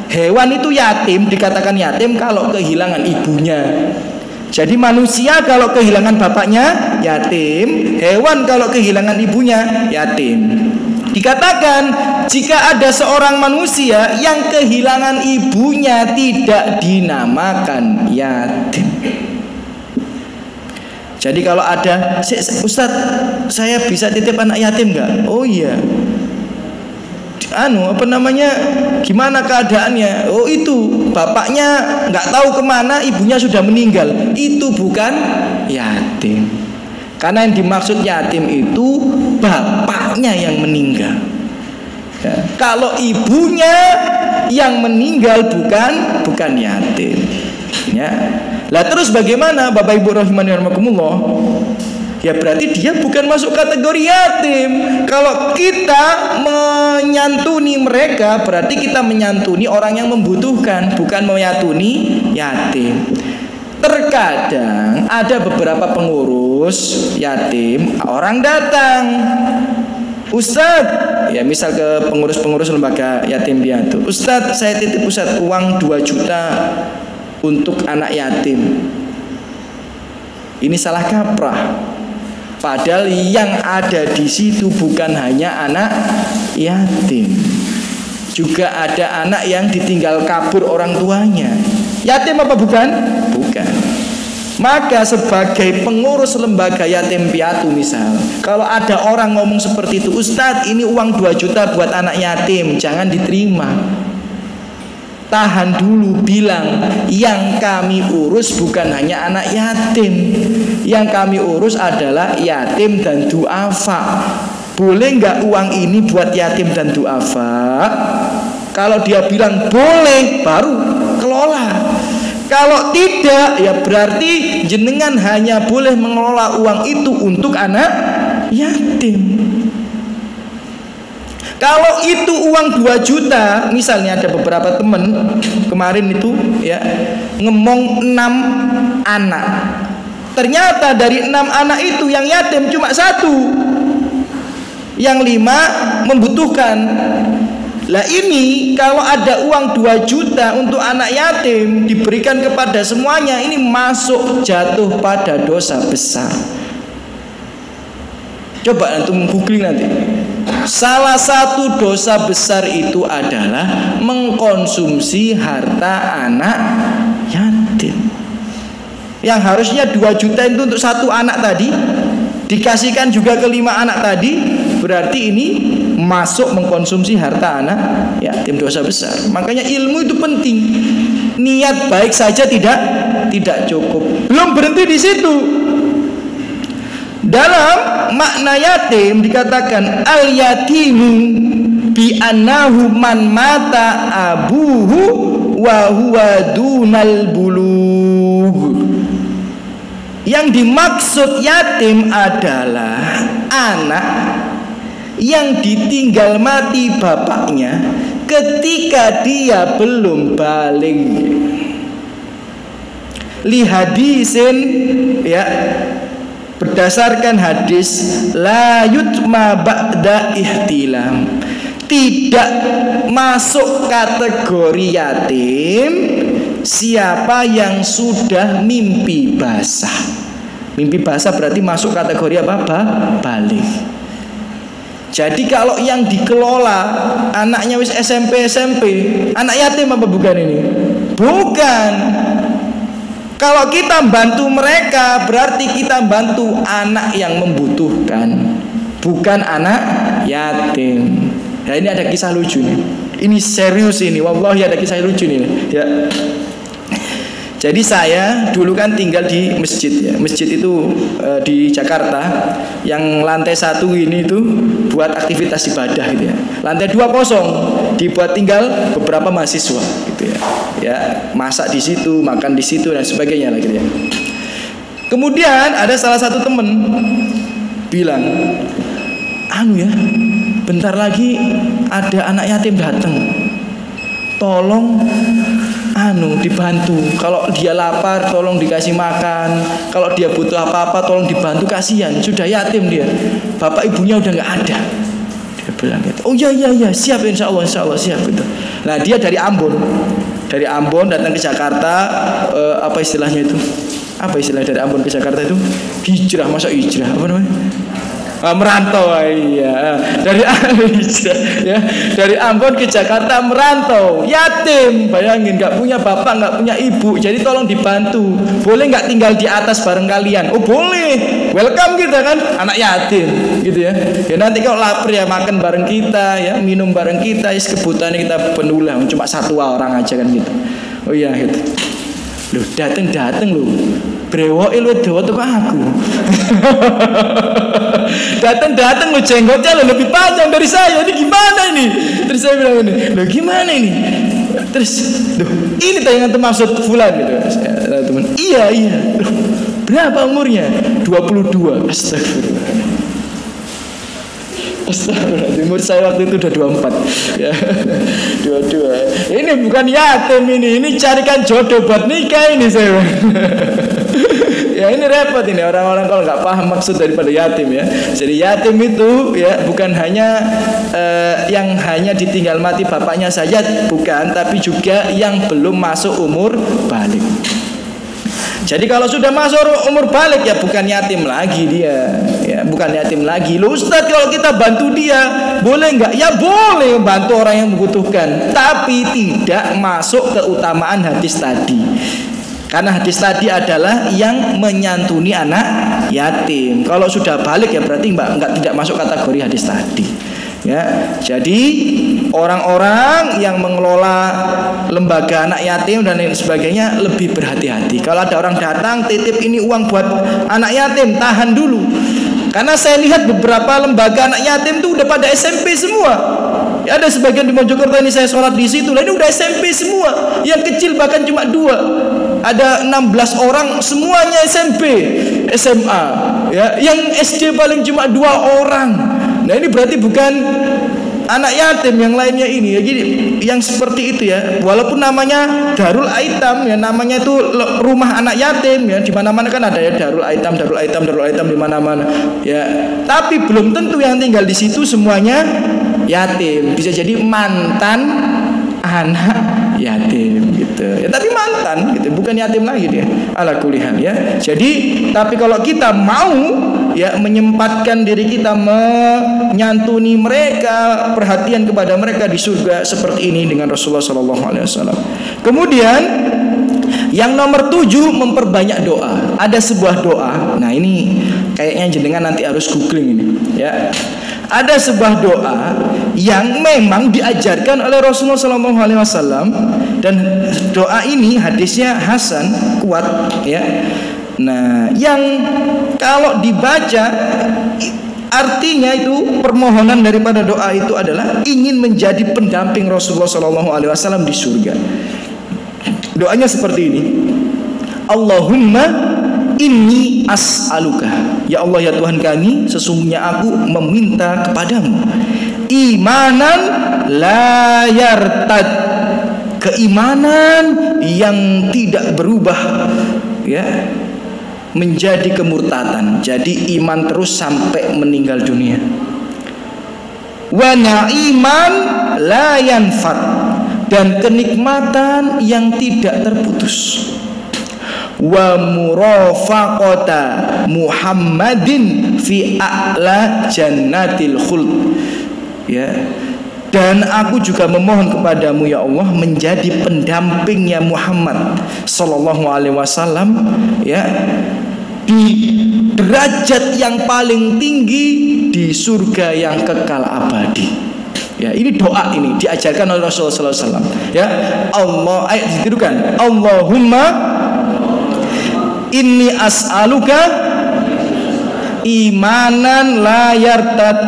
Hewan itu yatim, dikatakan yatim kalau kehilangan ibunya. Jadi manusia kalau kehilangan bapaknya yatim, hewan kalau kehilangan ibunya yatim. Dikatakan jika ada seorang manusia yang kehilangan ibunya tidak dinamakan yatim. Jadi kalau ada, Ustadz, saya bisa titip anak yatim nggak? Oh iya. Gimana keadaannya? Oh itu, bapaknya nggak tahu kemana, ibunya sudah meninggal. Itu bukan yatim. Karena yang dimaksud yatim itu bapaknya yang meninggal. Ya. Kalau ibunya yang meninggal bukan yatim. Ya. Lah terus bagaimana Bapak Ibu rahimani rahimakumullah? Ya berarti dia bukan masuk kategori yatim. Kalau kita menyantuni mereka, berarti kita menyantuni orang yang membutuhkan, bukan menyantuni yatim. Terkadang ada beberapa pengurus yatim, orang datang, Ustadz, ya misal ke pengurus lembaga yatim piatu, Ustadz, saya titip Ustadz uang 2 juta untuk anak yatim. Ini salah kaprah. Padahal yang ada di situ bukan hanya anak yatim, juga ada anak yang ditinggal kabur orang tuanya. Yatim apa bukan? Bukan. Maka sebagai pengurus lembaga yatim piatu misal, kalau ada orang ngomong seperti itu, Ustadz ini uang 2 juta buat anak yatim, jangan diterima. Tahan dulu, bilang yang kami urus bukan hanya anak yatim, yang kami urus adalah yatim dan duafa. Boleh nggak uang ini buat yatim dan duafa? Kalau dia bilang boleh, baru kelola. Kalau tidak, ya berarti jenengan hanya boleh mengelola uang itu untuk anak yatim. Kalau itu uang 2 juta, misalnya ada beberapa teman kemarin itu ya ngemong 6 anak. Ternyata dari 6 anak itu yang yatim cuma 1, yang 5 membutuhkan. Lah ini kalau ada uang 2 juta untuk anak yatim diberikan kepada semuanya, ini masuk jatuh pada dosa besar. Coba antum googling nanti. Salah satu dosa besar itu adalah mengkonsumsi harta anak yatim. Yang harusnya 2 juta itu untuk 1 anak tadi, dikasihkan juga ke 5 anak tadi, berarti ini masuk mengkonsumsi harta anak yatim, dosa besar. Makanya ilmu itu penting. Niat baik saja tidak cukup. Belum berhenti di situ. Dalam makna yatim dikatakan al-yatimu bi annahu man mata abuhu wa huwa dunal bulugh. Yang dimaksud yatim adalah anak yang ditinggal mati bapaknya ketika dia belum balik. Li hadisin, ya, berdasarkan hadis la yutma ba'da ihtilam, tidak masuk kategori yatim siapa yang sudah mimpi basah. Mimpi basah berarti masuk kategori apa? Balik. Jadi kalau yang dikelola anaknya wis SMP, anak yatim apa bukan ini? Bukan. Kalau kita bantu mereka berarti kita bantu anak yang membutuhkan, bukan anak yatim. Nah, ini ada kisah lucu nih. Ini serius ini, wallahi ada kisah lucu nih, ya. Jadi saya dulu kan tinggal di masjid, ya. Masjid itu di Jakarta, yang lantai 1 ini itu buat aktivitas ibadah gitu ya. Lantai 2 kosong, dibuat tinggal beberapa mahasiswa gitu ya. Ya, masak di situ, makan di situ dan sebagainya lah gitu ya. Kemudian ada salah satu temen bilang, ya, bentar lagi ada anak yatim datang. Tolong dibantu. Kalau dia lapar tolong dikasih makan. Kalau dia butuh apa-apa tolong dibantu, kasihan, sudah yatim dia. Bapak ibunya udah nggak ada. Dia bilang gitu. Oh iya siap, insya Allah siap gitu. Nah, dia dari Ambon. Dari Ambon datang ke Jakarta, apa istilahnya itu? Apa istilah dari Ambon ke Jakarta itu? Hijrah, masa hijrah? Apa namanya? Merantau, iya. Dari ya, dari Ambon ke Jakarta merantau, yatim, bayangin, nggak punya bapak, nggak punya ibu, jadi tolong dibantu. Boleh nggak tinggal di atas bareng kalian? Oh boleh, welcome kita kan, anak yatim, gitu ya. Ya nanti kalau lapar ya makan bareng kita, ya minum bareng kita, kebutuhannya kita penuh lah, cuma 1 orang aja kan gitu. Oh iya gitu. Loh dateng loh. Brewoke lu dawa tuh aku. Datang lu jenggotnya lu lebih panjang dari saya. Ini gimana ini? Terus saya bilang ini, loh gimana ini? Terus, ini tayangan termaksud fulan gitu. Teman, iya. Loh, berapa umurnya? 22. Astagfirullah. Umur saya waktu itu udah 24 ya. 22. Ini bukan yatim ini carikan jodoh buat nikah ini saya. Ya ini repot ini orang-orang kalau nggak paham maksud daripada yatim ya. Jadi yatim itu ya bukan hanya yang hanya ditinggal mati bapaknya saja, bukan, tapi juga yang belum masuk umur balik. Jadi kalau sudah masuk umur balik ya bukan yatim lagi dia, ya bukan yatim lagi. Loh Ustaz, kalau kita bantu dia boleh nggak? Ya boleh, bantu orang yang membutuhkan, tapi tidak masuk keutamaan hadis tadi. Karena hadis tadi adalah yang menyantuni anak yatim. Kalau sudah balik ya berarti tidak masuk kategori hadis tadi. Ya, jadi orang-orang yang mengelola lembaga anak yatim dan lain sebagainya lebih berhati-hati. Kalau ada orang datang titip ini uang buat anak yatim, tahan dulu. Karena saya lihat beberapa lembaga anak yatim itu udah pada SMP semua. Ya, ada sebagian di Mojokerto ini saya sholat di situ, lah ini udah SMP semua. Yang kecil bahkan cuma 2. Ada 16 orang semuanya SMP, SMA. Ya, yang SD paling cuma 2 orang. Nah ini berarti bukan anak yatim yang lainnya ini ya. Jadi yang seperti itu ya, walaupun namanya Darul Aitam ya, namanya itu rumah anak yatim ya, di mana-mana kan ada ya Darul Aitam di mana-mana ya. Tapi belum tentu yang tinggal di situ semuanya yatim. Bisa jadi mantan anak yatim gitu ya, tapi mantan gitu, bukan yatim lagi dia. Ala kulihan ya. Jadi tapi kalau kita mau ya menyempatkan diri kita menyantuni mereka, perhatian kepada mereka di surga seperti ini dengan Rasulullah SAW. Kemudian yang nomor 7, memperbanyak doa. Ada sebuah doa. Nah ini kayaknya jenengan nanti harus googling ini ya. Ada sebuah doa yang memang diajarkan oleh Rasulullah SAW, dan doa ini hadisnya hasan, kuat ya. Nah, yang kalau dibaca artinya itu permohonan daripada doa itu adalah ingin menjadi pendamping Rasulullah SAW di surga. Doanya seperti ini. Allahumma inni as'aluka. Ya Allah, ya Tuhan kami, sesungguhnya aku meminta kepadamu imanan la yartad, keimanan yang tidak berubah, ya, menjadi kemurtadan. Jadi iman terus sampai meninggal dunia. Wa na'iman la yanfad, dan kenikmatan yang tidak terputus. Wa murafaqata Muhammadin fi a'la jannatil khuld, ya. Dan aku juga memohon kepadamu ya Allah menjadi pendampingnya Muhammad sallallahu alaihi wasallam, ya, di derajat yang paling tinggi di surga yang kekal abadi. Ya, ini doa, ini diajarkan oleh Rasulullah sallallahu alaihi wasallam. Ya, Allah, ditirukan. Allahumma inni as'aluka imanan la yartad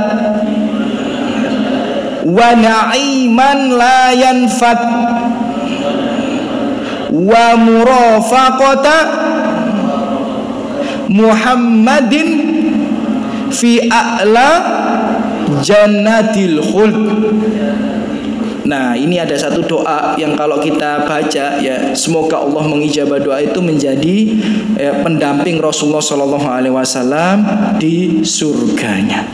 wa na'iman la yanfad wa murafaqata Muhammadin fi a'la jannatil khuld. Nah, ini ada satu doa yang kalau kita baca, ya, semoga Allah mengijabah doa itu menjadi pendamping Rasulullah Shallallahu Alaihi Wasallam di surganya,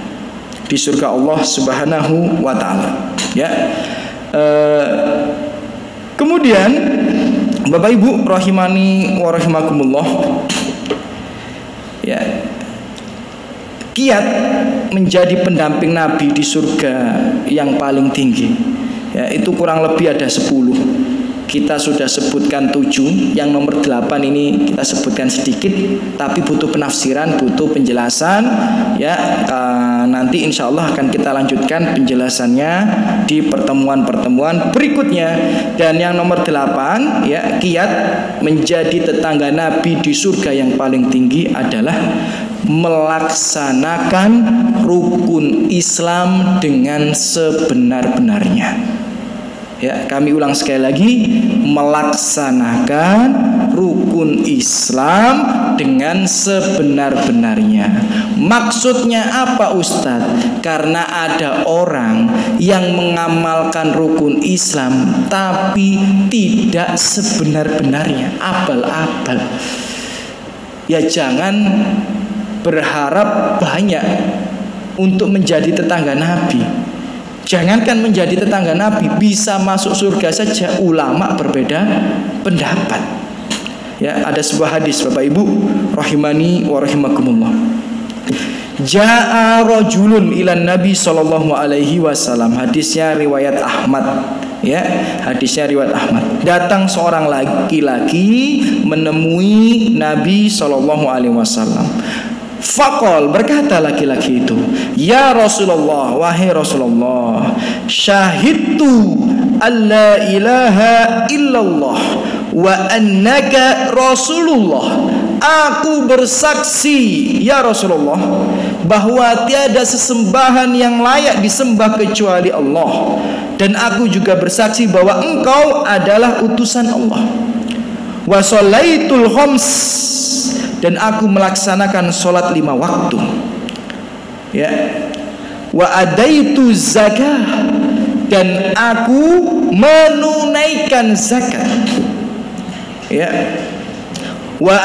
di surga Allah Subhanahu Wa Taala. Ya, kemudian Bapak Ibu rahimani wa rahimakumullah, ya, kiat menjadi pendamping Nabi di surga yang paling tinggi, ya, itu kurang lebih ada 10. Kita sudah sebutkan 7. Yang nomor 8 ini kita sebutkan sedikit, tapi butuh penafsiran, butuh penjelasan, ya. Nanti insya Allah akan kita lanjutkan penjelasannya di pertemuan-pertemuan berikutnya. Dan yang nomor 8, ya, kiat menjadi tetangga Nabi di surga yang paling tinggi adalah melaksanakan rukun Islam dengan sebenar-benarnya. Ya, kami ulang sekali lagi, melaksanakan rukun Islam dengan sebenar-benarnya. Maksudnya apa, Ustadz? Karena ada orang yang mengamalkan rukun Islam tapi tidak sebenar-benarnya, abal-abal. Ya, jangan berharap banyak untuk menjadi tetangga Nabi. Jangankan menjadi tetangga Nabi, bisa masuk surga saja ulama berbeda pendapat. Ya, ada sebuah hadis Bapak Ibu rahimani wa rahimakumullah. Ja'a rajulun ilan Nabi sallallahu alaihi wasallam. Hadisnya riwayat Ahmad, ya, hadisnya riwayat Ahmad. Datang seorang laki-laki menemui Nabi sallallahu alaihi wasallam. Faqal, berkata laki-laki itu, ya Rasulullah, wahai Rasulullah, syahidtu alla ilaha illallah wa annaka Rasulullah. Aku bersaksi ya Rasulullah bahwa tiada sesembahan yang layak disembah kecuali Allah, dan aku juga bersaksi bahwa engkau adalah utusan Allah. Wa sholaitul khams, dan aku melaksanakan sholat 5 waktu, ya. Wa adaitu zakah, dan aku menunaikan zakat, ya. Wa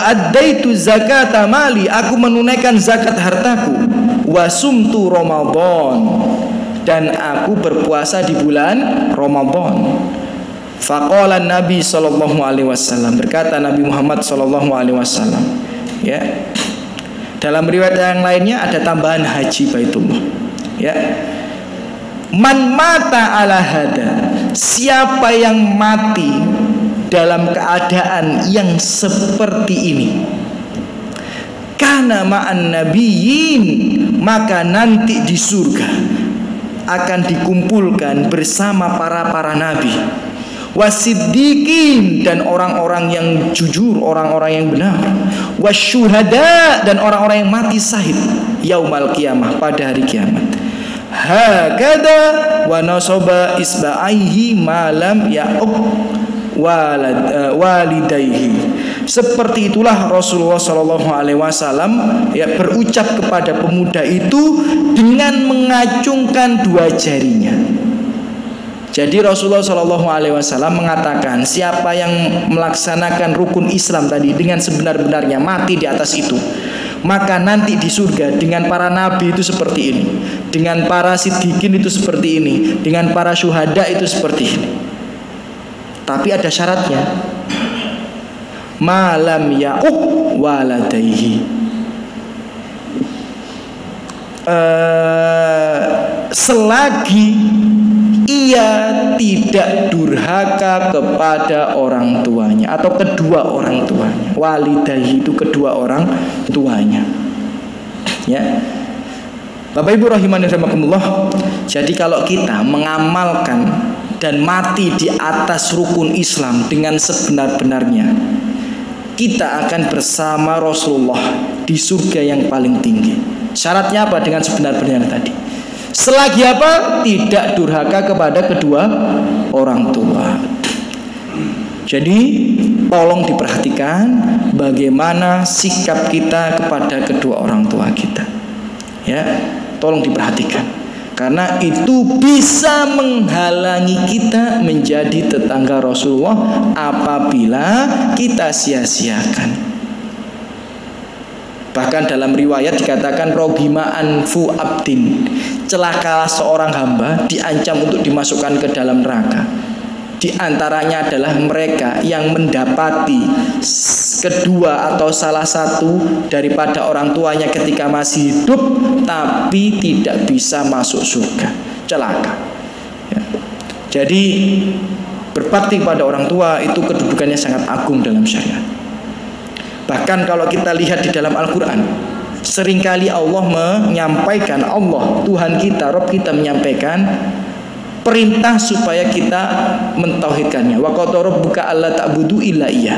adaitu zakata mali, aku menunaikan zakat hartaku. Wa sumtu Ramadan, dan aku berpuasa di bulan Ramadan. Faqala Nabi sallallahu alaihi wasallam, berkata Nabi Muhammad sallallahu alaihi wasallam, ya. Dalam riwayat yang lainnya ada tambahan haji Baitullah, ya. Man mata ala hada, siapa yang mati dalam keadaan yang seperti ini, kana ma'an nabiyyin, maka nanti di surga akan dikumpulkan bersama para nabi, wasiddiqin, dan orang-orang yang jujur, orang-orang yang benar, wasyuhada, dan orang-orang yang mati syahid, yaumal qiyamah, pada hari kiamat. Hakada wa nasaba isba'aihi malam ya'uq, walidayhi. Seperti itulah Rasulullah SAW ya berucap kepada pemuda itu dengan mengacungkan dua jarinya. Jadi Rasulullah SAW mengatakan, siapa yang melaksanakan rukun Islam tadi dengan sebenar-benarnya, mati di atas itu, maka nanti di surga dengan para nabi itu seperti ini, dengan para siddiqin itu seperti ini, dengan para syuhada itu seperti ini. Tapi ada syaratnya, malam ya'uq waladaihi, selagi ia tidak durhaka kepada orang tuanya atau kedua orang tuanya. Walidayhi itu kedua orang tuanya. Ya, Bapak Ibu rahimani rahimakumullah. Jadi kalau kita mengamalkan dan mati di atas rukun Islam dengan sebenar-benarnya, kita akan bersama Rasulullah di surga yang paling tinggi. Syaratnya apa dengan sebenar-benarnya tadi? Selagi apa? Tidak durhaka kepada kedua orang tua. Jadi tolong diperhatikan bagaimana sikap kita kepada kedua orang tua kita. Ya, tolong diperhatikan. Karena itu bisa menghalangi kita menjadi tetangga Rasulullah apabila kita sia-siakan. Bahkan dalam riwayat dikatakan rogima anfu abdin, celakalah seorang hamba diancam untuk dimasukkan ke dalam neraka. Di antaranya adalah mereka yang mendapati kedua atau salah satu daripada orang tuanya ketika masih hidup tapi tidak bisa masuk surga, celaka. Ya. Jadi berbakti pada orang tua itu kedudukannya sangat agung dalam syariat. Bahkan kalau kita lihat di dalam Al-Quran, seringkali Allah menyampaikan, Tuhan kita, Rabb kita menyampaikan perintah supaya kita mentauhidkannya. Wa qala rabbuka alla ta'budu illa iyyah.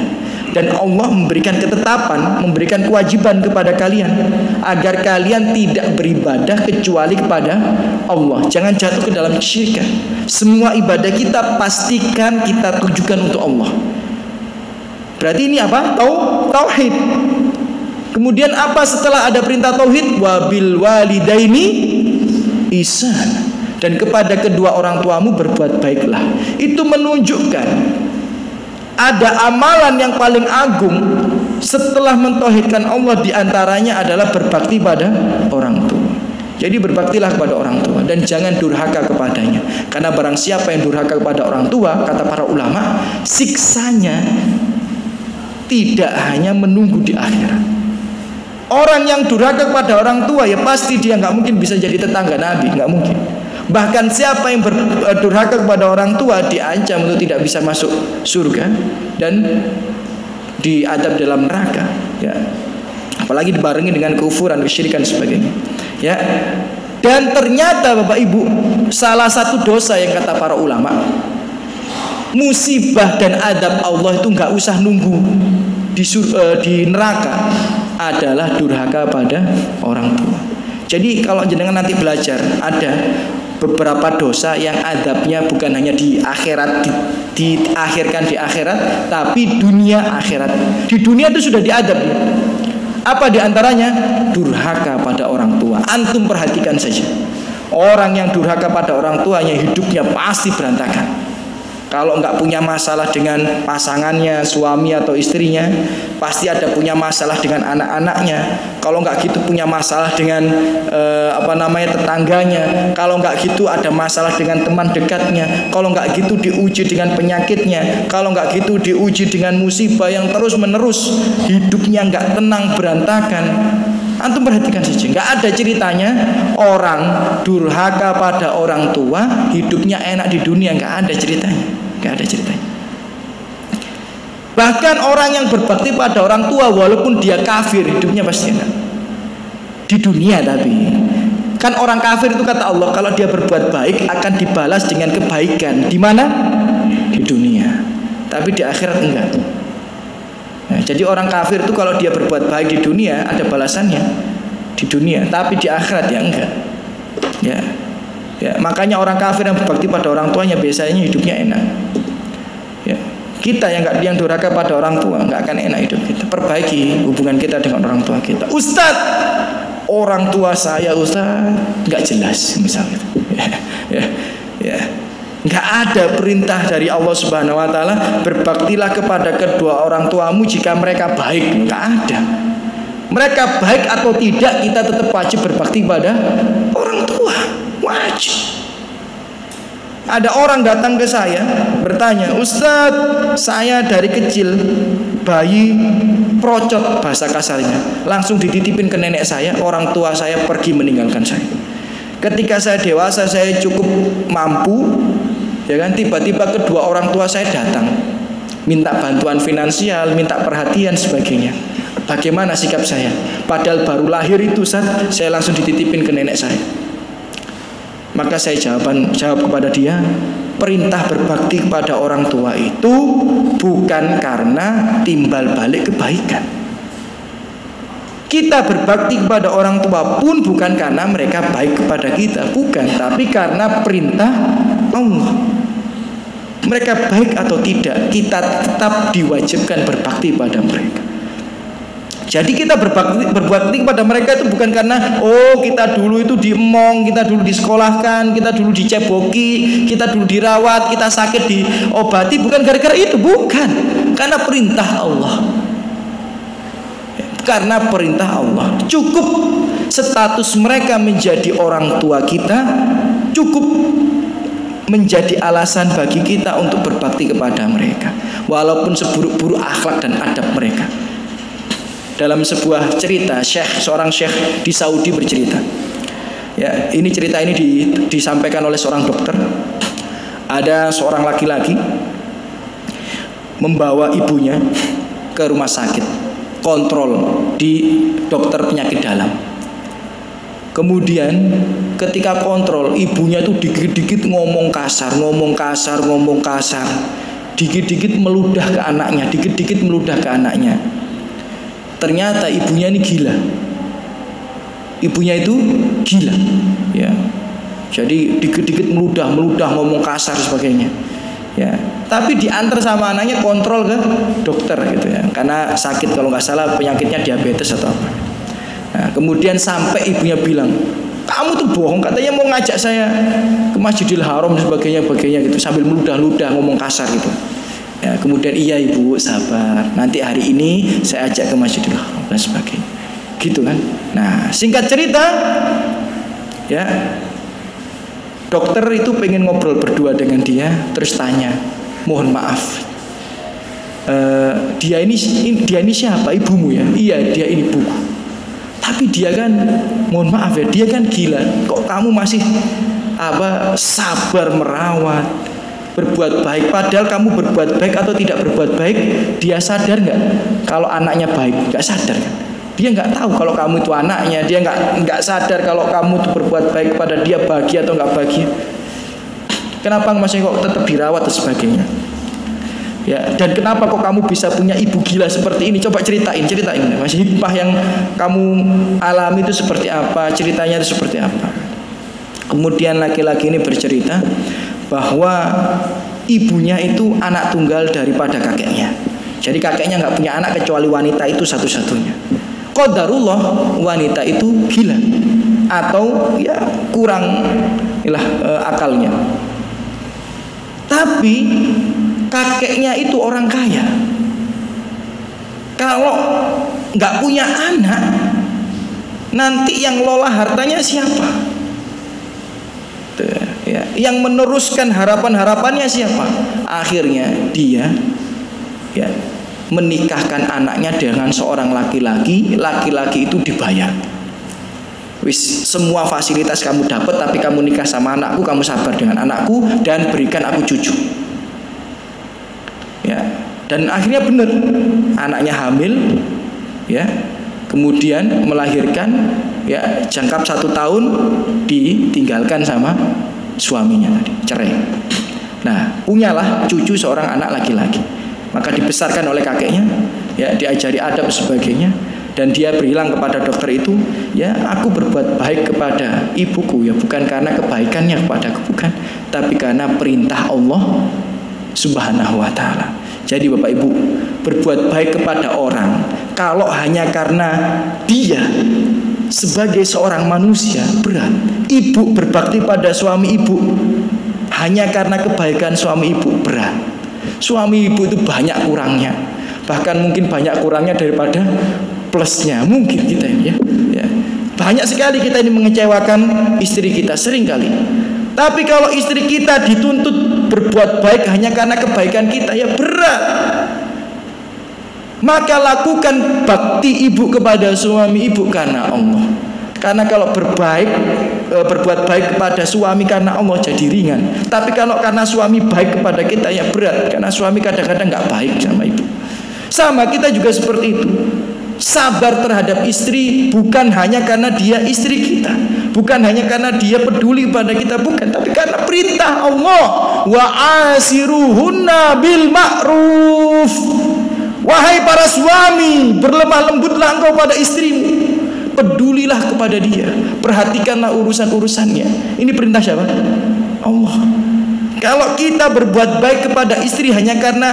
Dan Allah memberikan ketetapan, memberikan kewajiban kepada kalian agar kalian tidak beribadah kecuali kepada Allah. Jangan jatuh ke dalam kesyirikan. Semua ibadah kita pastikan kita tujukan untuk Allah. Berarti ini apa? Tauhid. Kemudian apa setelah ada perintah tauhid? Wabil walidaini ihsan. Dan kepada kedua orang tuamu berbuat baiklah. Itu menunjukkan ada amalan yang paling agung setelah mentauhidkan Allah, diantaranya adalah berbakti pada orang tua. Jadi berbaktilah kepada orang tua dan jangan durhaka kepadanya. Karena barang siapa yang durhaka kepada orang tua, kata para ulama, siksanya tidak hanya menunggu di akhirat. Orang yang durhaka kepada orang tua ya pasti dia nggak mungkin bisa jadi tetangga Nabi, nggak mungkin. Bahkan siapa yang durhaka kepada orang tua diancam untuk tidak bisa masuk surga dan diadab dalam neraka. Ya. Apalagi dibarengi dengan kufuran, kesyirikan dan sebagainya. Ya. Dan ternyata Bapak Ibu, salah satu dosa yang kata para ulama, musibah dan adab Allah itu nggak usah nunggu di neraka, adalah durhaka pada orang tua. Jadi kalau jenengan nanti belajar, ada beberapa dosa yang adabnya bukan hanya di akhirat, diakhirkan di akhirat, tapi dunia akhirat. Di dunia itu sudah diadab. Apa diantaranya? Durhaka pada orang tua. Antum perhatikan saja, orang yang durhaka pada orang tuanya hidupnya pasti berantakan. Kalau nggak punya masalah dengan pasangannya, suami atau istrinya, pasti ada punya masalah dengan anak-anaknya. Kalau nggak gitu punya masalah dengan tetangganya. Kalau nggak gitu ada masalah dengan teman dekatnya. Kalau nggak gitu diuji dengan penyakitnya. Kalau nggak gitu diuji dengan musibah yang terus menerus. Hidupnya nggak tenang, berantakan. Antum perhatikan saja, nggak ada ceritanya orang durhaka pada orang tua hidupnya enak di dunia, nggak ada ceritanya, nggak ada ceritanya. Bahkan orang yang berbakti pada orang tua walaupun dia kafir, hidupnya pasti enak di dunia. Tapi kan orang kafir itu kata Allah, kalau dia berbuat baik akan dibalas dengan kebaikan. Di mana? Di dunia. Tapi di akhirat enggak. Nah, jadi orang kafir itu kalau dia berbuat baik di dunia ada balasannya di dunia, tapi di akhirat ya enggak. Ya, makanya orang kafir yang berbakti pada orang tuanya biasanya hidupnya enak. Ya, Kita yang durhaka pada orang tua, nggak akan enak hidup kita. Perbaiki hubungan kita dengan orang tua kita. Ustadz, orang tua saya Ustadz nggak jelas misalnya. Ya. Nggak ada perintah dari Allah Subhanahu Wa Taala berbaktilah kepada kedua orang tuamu jika mereka baik. Nggak ada. Mereka baik atau tidak, kita tetap wajib berbakti pada orang tua. Wajib. Ada orang datang ke saya bertanya, Ustadz, saya dari kecil bayi procot bahasa kasarnya, langsung dititipin ke nenek saya, orang tua saya pergi meninggalkan saya. Ketika saya dewasa, saya cukup mampu, ya kan, tiba-tiba kedua orang tua saya datang, minta bantuan finansial, minta perhatian sebagainya. Bagaimana sikap saya? Padahal baru lahir itu Ustadz, saya langsung dititipin ke nenek saya. Maka saya jawab kepada dia, perintah berbakti kepada orang tua itu bukan karena timbal balik kebaikan. Kita berbakti kepada orang tua pun bukan karena mereka baik kepada kita, bukan, tapi karena perintah Allah. Mereka baik atau tidak, kita tetap diwajibkan berbakti pada mereka. Jadi kita berbakti kepada mereka itu bukan karena kita dulu itu diemong, kita dulu disekolahkan, kita dulu diceboki, kita dulu dirawat, kita sakit diobati, bukan gara-gara itu, bukan. Karena perintah Allah. Karena perintah Allah. Cukup status mereka menjadi orang tua kita, cukup menjadi alasan bagi kita untuk berbakti kepada mereka, walaupun seburuk-buruk akhlak dan adab mereka. Dalam sebuah cerita, seorang syekh di Saudi bercerita. Ya, ini cerita ini disampaikan oleh seorang dokter. Ada seorang laki-laki membawa ibunya ke rumah sakit, kontrol di dokter penyakit dalam. Kemudian ketika kontrol, ibunya itu dikit-dikit ngomong kasar, dikit-dikit meludah ke anaknya, dikit-dikit meludah ke anaknya. Ternyata ibunya ini gila. Ibunya itu gila, ya. Jadi dikit-dikit meludah ngomong kasar sebagainya. Ya. Tapi diantar sama anaknya kontrol ke dokter gitu ya. Karena sakit, kalau nggak salah penyakitnya diabetes atau apa. Nah, kemudian sampai ibunya bilang, kamu tuh bohong, katanya mau ngajak saya ke Masjidil Haram dan sebagainya gitu, sambil meludah ngomong kasar gitu. Ya, kemudian iya ibu, sabar, nanti hari ini saya ajak ke Masjidil Haram dan sebagainya, gitu kan. Nah, singkat cerita, ya, dokter itu pengen ngobrol berdua dengan dia, terus tanya, mohon maaf, dia ini siapa, ibumu ya? Iya, dia ini ibuku. Tapi dia kan, mohon maaf ya, dia kan gila. Kok kamu masih sabar merawat, berbuat baik, padahal kamu berbuat baik atau tidak berbuat baik, dia sadar nggak kalau anaknya baik? Nggak sadar kan? Dia nggak tahu kalau kamu itu anaknya, dia nggak sadar kalau kamu itu berbuat baik kepada dia, bahagia atau nggak bahagia. Kenapa masih kok tetap dirawat dan sebagainya? Ya, dan kenapa kok kamu bisa punya ibu gila seperti ini? Coba ceritain, masih hikmah yang kamu alami itu seperti apa? Ceritanya itu seperti apa? Kemudian laki-laki ini bercerita bahwa ibunya itu anak tunggal daripada kakeknya. Jadi kakeknya nggak punya anak kecuali wanita itu satu-satunya. Qadarullah, wanita itu gila atau ya kurang akalnya. Tapi kakeknya itu orang kaya. Kalau nggak punya anak, nanti yang lola hartanya siapa? Ya, yang meneruskan harapan-harapannya siapa? Akhirnya dia ya menikahkan anaknya dengan seorang laki-laki. Laki-laki itu dibayar. Semua fasilitas kamu dapat, tapi kamu nikah sama anakku, kamu sabar dengan anakku dan berikan aku cucu. Ya, dan akhirnya benar, anaknya hamil, ya, kemudian melahirkan, ya, jangkap 1 tahun ditinggalkan sama suaminya tadi, cerai. Nah, punyalah cucu seorang anak laki-laki. Maka dibesarkan oleh kakeknya, ya, diajari adab sebagainya, dan dia bilang kepada dokter itu, ya, aku berbuat baik kepada ibuku, ya, bukan karena kebaikannya kepadaku, bukan, tapi karena perintah Allah Subhanahu wa ta'ala. Jadi Bapak Ibu, berbuat baik kepada orang kalau hanya karena dia sebagai seorang manusia berat. Ibu berbakti pada suami ibu hanya karena kebaikan suami ibu berat. Suami ibu itu banyak kurangnya, bahkan mungkin banyak kurangnya daripada plusnya. Mungkin kita ini ya. Banyak sekali kita ini mengecewakan istri kita, sering kali. Tapi kalau istri kita dituntut berbuat baik hanya karena kebaikan kita, ya berat. Maka lakukan bakti ibu kepada suami ibu karena Allah. Karena kalau berbuat baik kepada suami karena Allah jadi ringan. Tapi kalau karena suami baik kepada kita, ya berat. Karena suami kadang-kadang gak baik sama ibu. Sama kita juga seperti itu. Sabar terhadap istri bukan hanya karena dia istri kita, bukan hanya karena dia peduli pada kita, bukan, tapi karena perintah Allah, wa asiruhunna bil ma'ruf. Wahai para suami, berlemah lembutlah engkau pada istrimu, pedulilah kepada dia, perhatikanlah urusan-urusannya. Ini perintah siapa? Allah. Kalau kita berbuat baik kepada istri hanya karena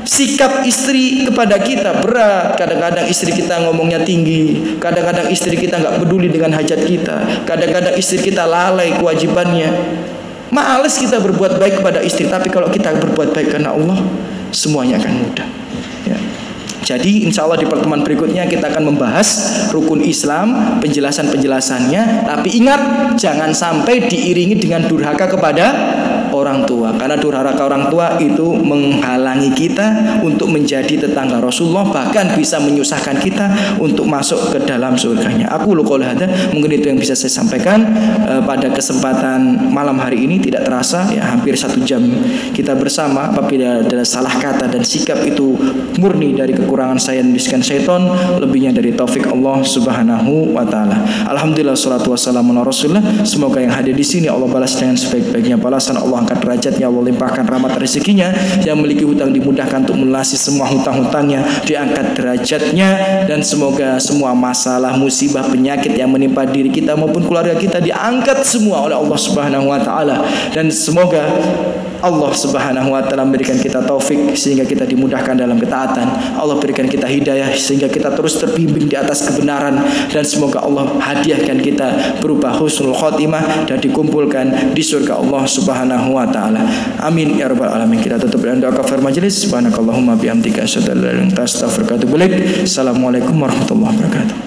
sikap istri kepada kita berat, kadang-kadang istri kita ngomongnya tinggi, kadang-kadang istri kita nggak peduli dengan hajat kita, kadang-kadang istri kita lalai kewajibannya, males kita berbuat baik kepada istri. Tapi kalau kita berbuat baik karena Allah, semuanya akan mudah ya. Jadi insya Allah di pertemuan berikutnya kita akan membahas rukun Islam, penjelasan-penjelasannya. Tapi ingat, jangan sampai diiringi dengan durhaka kepada orang tua. Karena durhaka orang tua itu menghalangi kita untuk menjadi tetangga Rasulullah, bahkan bisa menyusahkan kita untuk masuk ke dalam surganya. Aku qouli hadza, mungkin itu yang bisa saya sampaikan pada kesempatan malam hari ini. Tidak terasa ya, hampir 1 jam kita bersama. Apabila ada salah kata dan sikap itu murni dari kekurangan saya dan bisikan syaitan, lebihnya dari taufik Allah Subhanahu wa taala. Alhamdulillah, salatu wassalamu ala Rasulillah. Semoga yang hadir di sini Allah balas dengan sebaik-baiknya balasan. Allah angkat derajatnya, Allah limpahkan rahmat rezekinya. Yang memiliki hutang dimudahkan untuk melunasi semua hutang-hutangnya, diangkat derajatnya. Dan semoga semua masalah, musibah, penyakit yang menimpa diri kita maupun keluarga kita diangkat semua oleh Allah Subhanahu wa taala. Dan semoga Allah Subhanahu wa taala memberikan kita taufik sehingga kita dimudahkan dalam ketaatan. Allah berikan kita hidayah sehingga kita terus terbimbing di atas kebenaran. Dan semoga Allah hadiahkan kita berupa husnul khotimah dan dikumpulkan di surga Allah Subhanahu wa taala. Amin ya rabbal alamin. Kita tutup dengan doa kafar majelis. Subhanakallahumma bihamdika asyhadu an la ilaha illa anta astaghfiruka wa atubu ilaik. Assalamualaikum warahmatullahi wabarakatuh.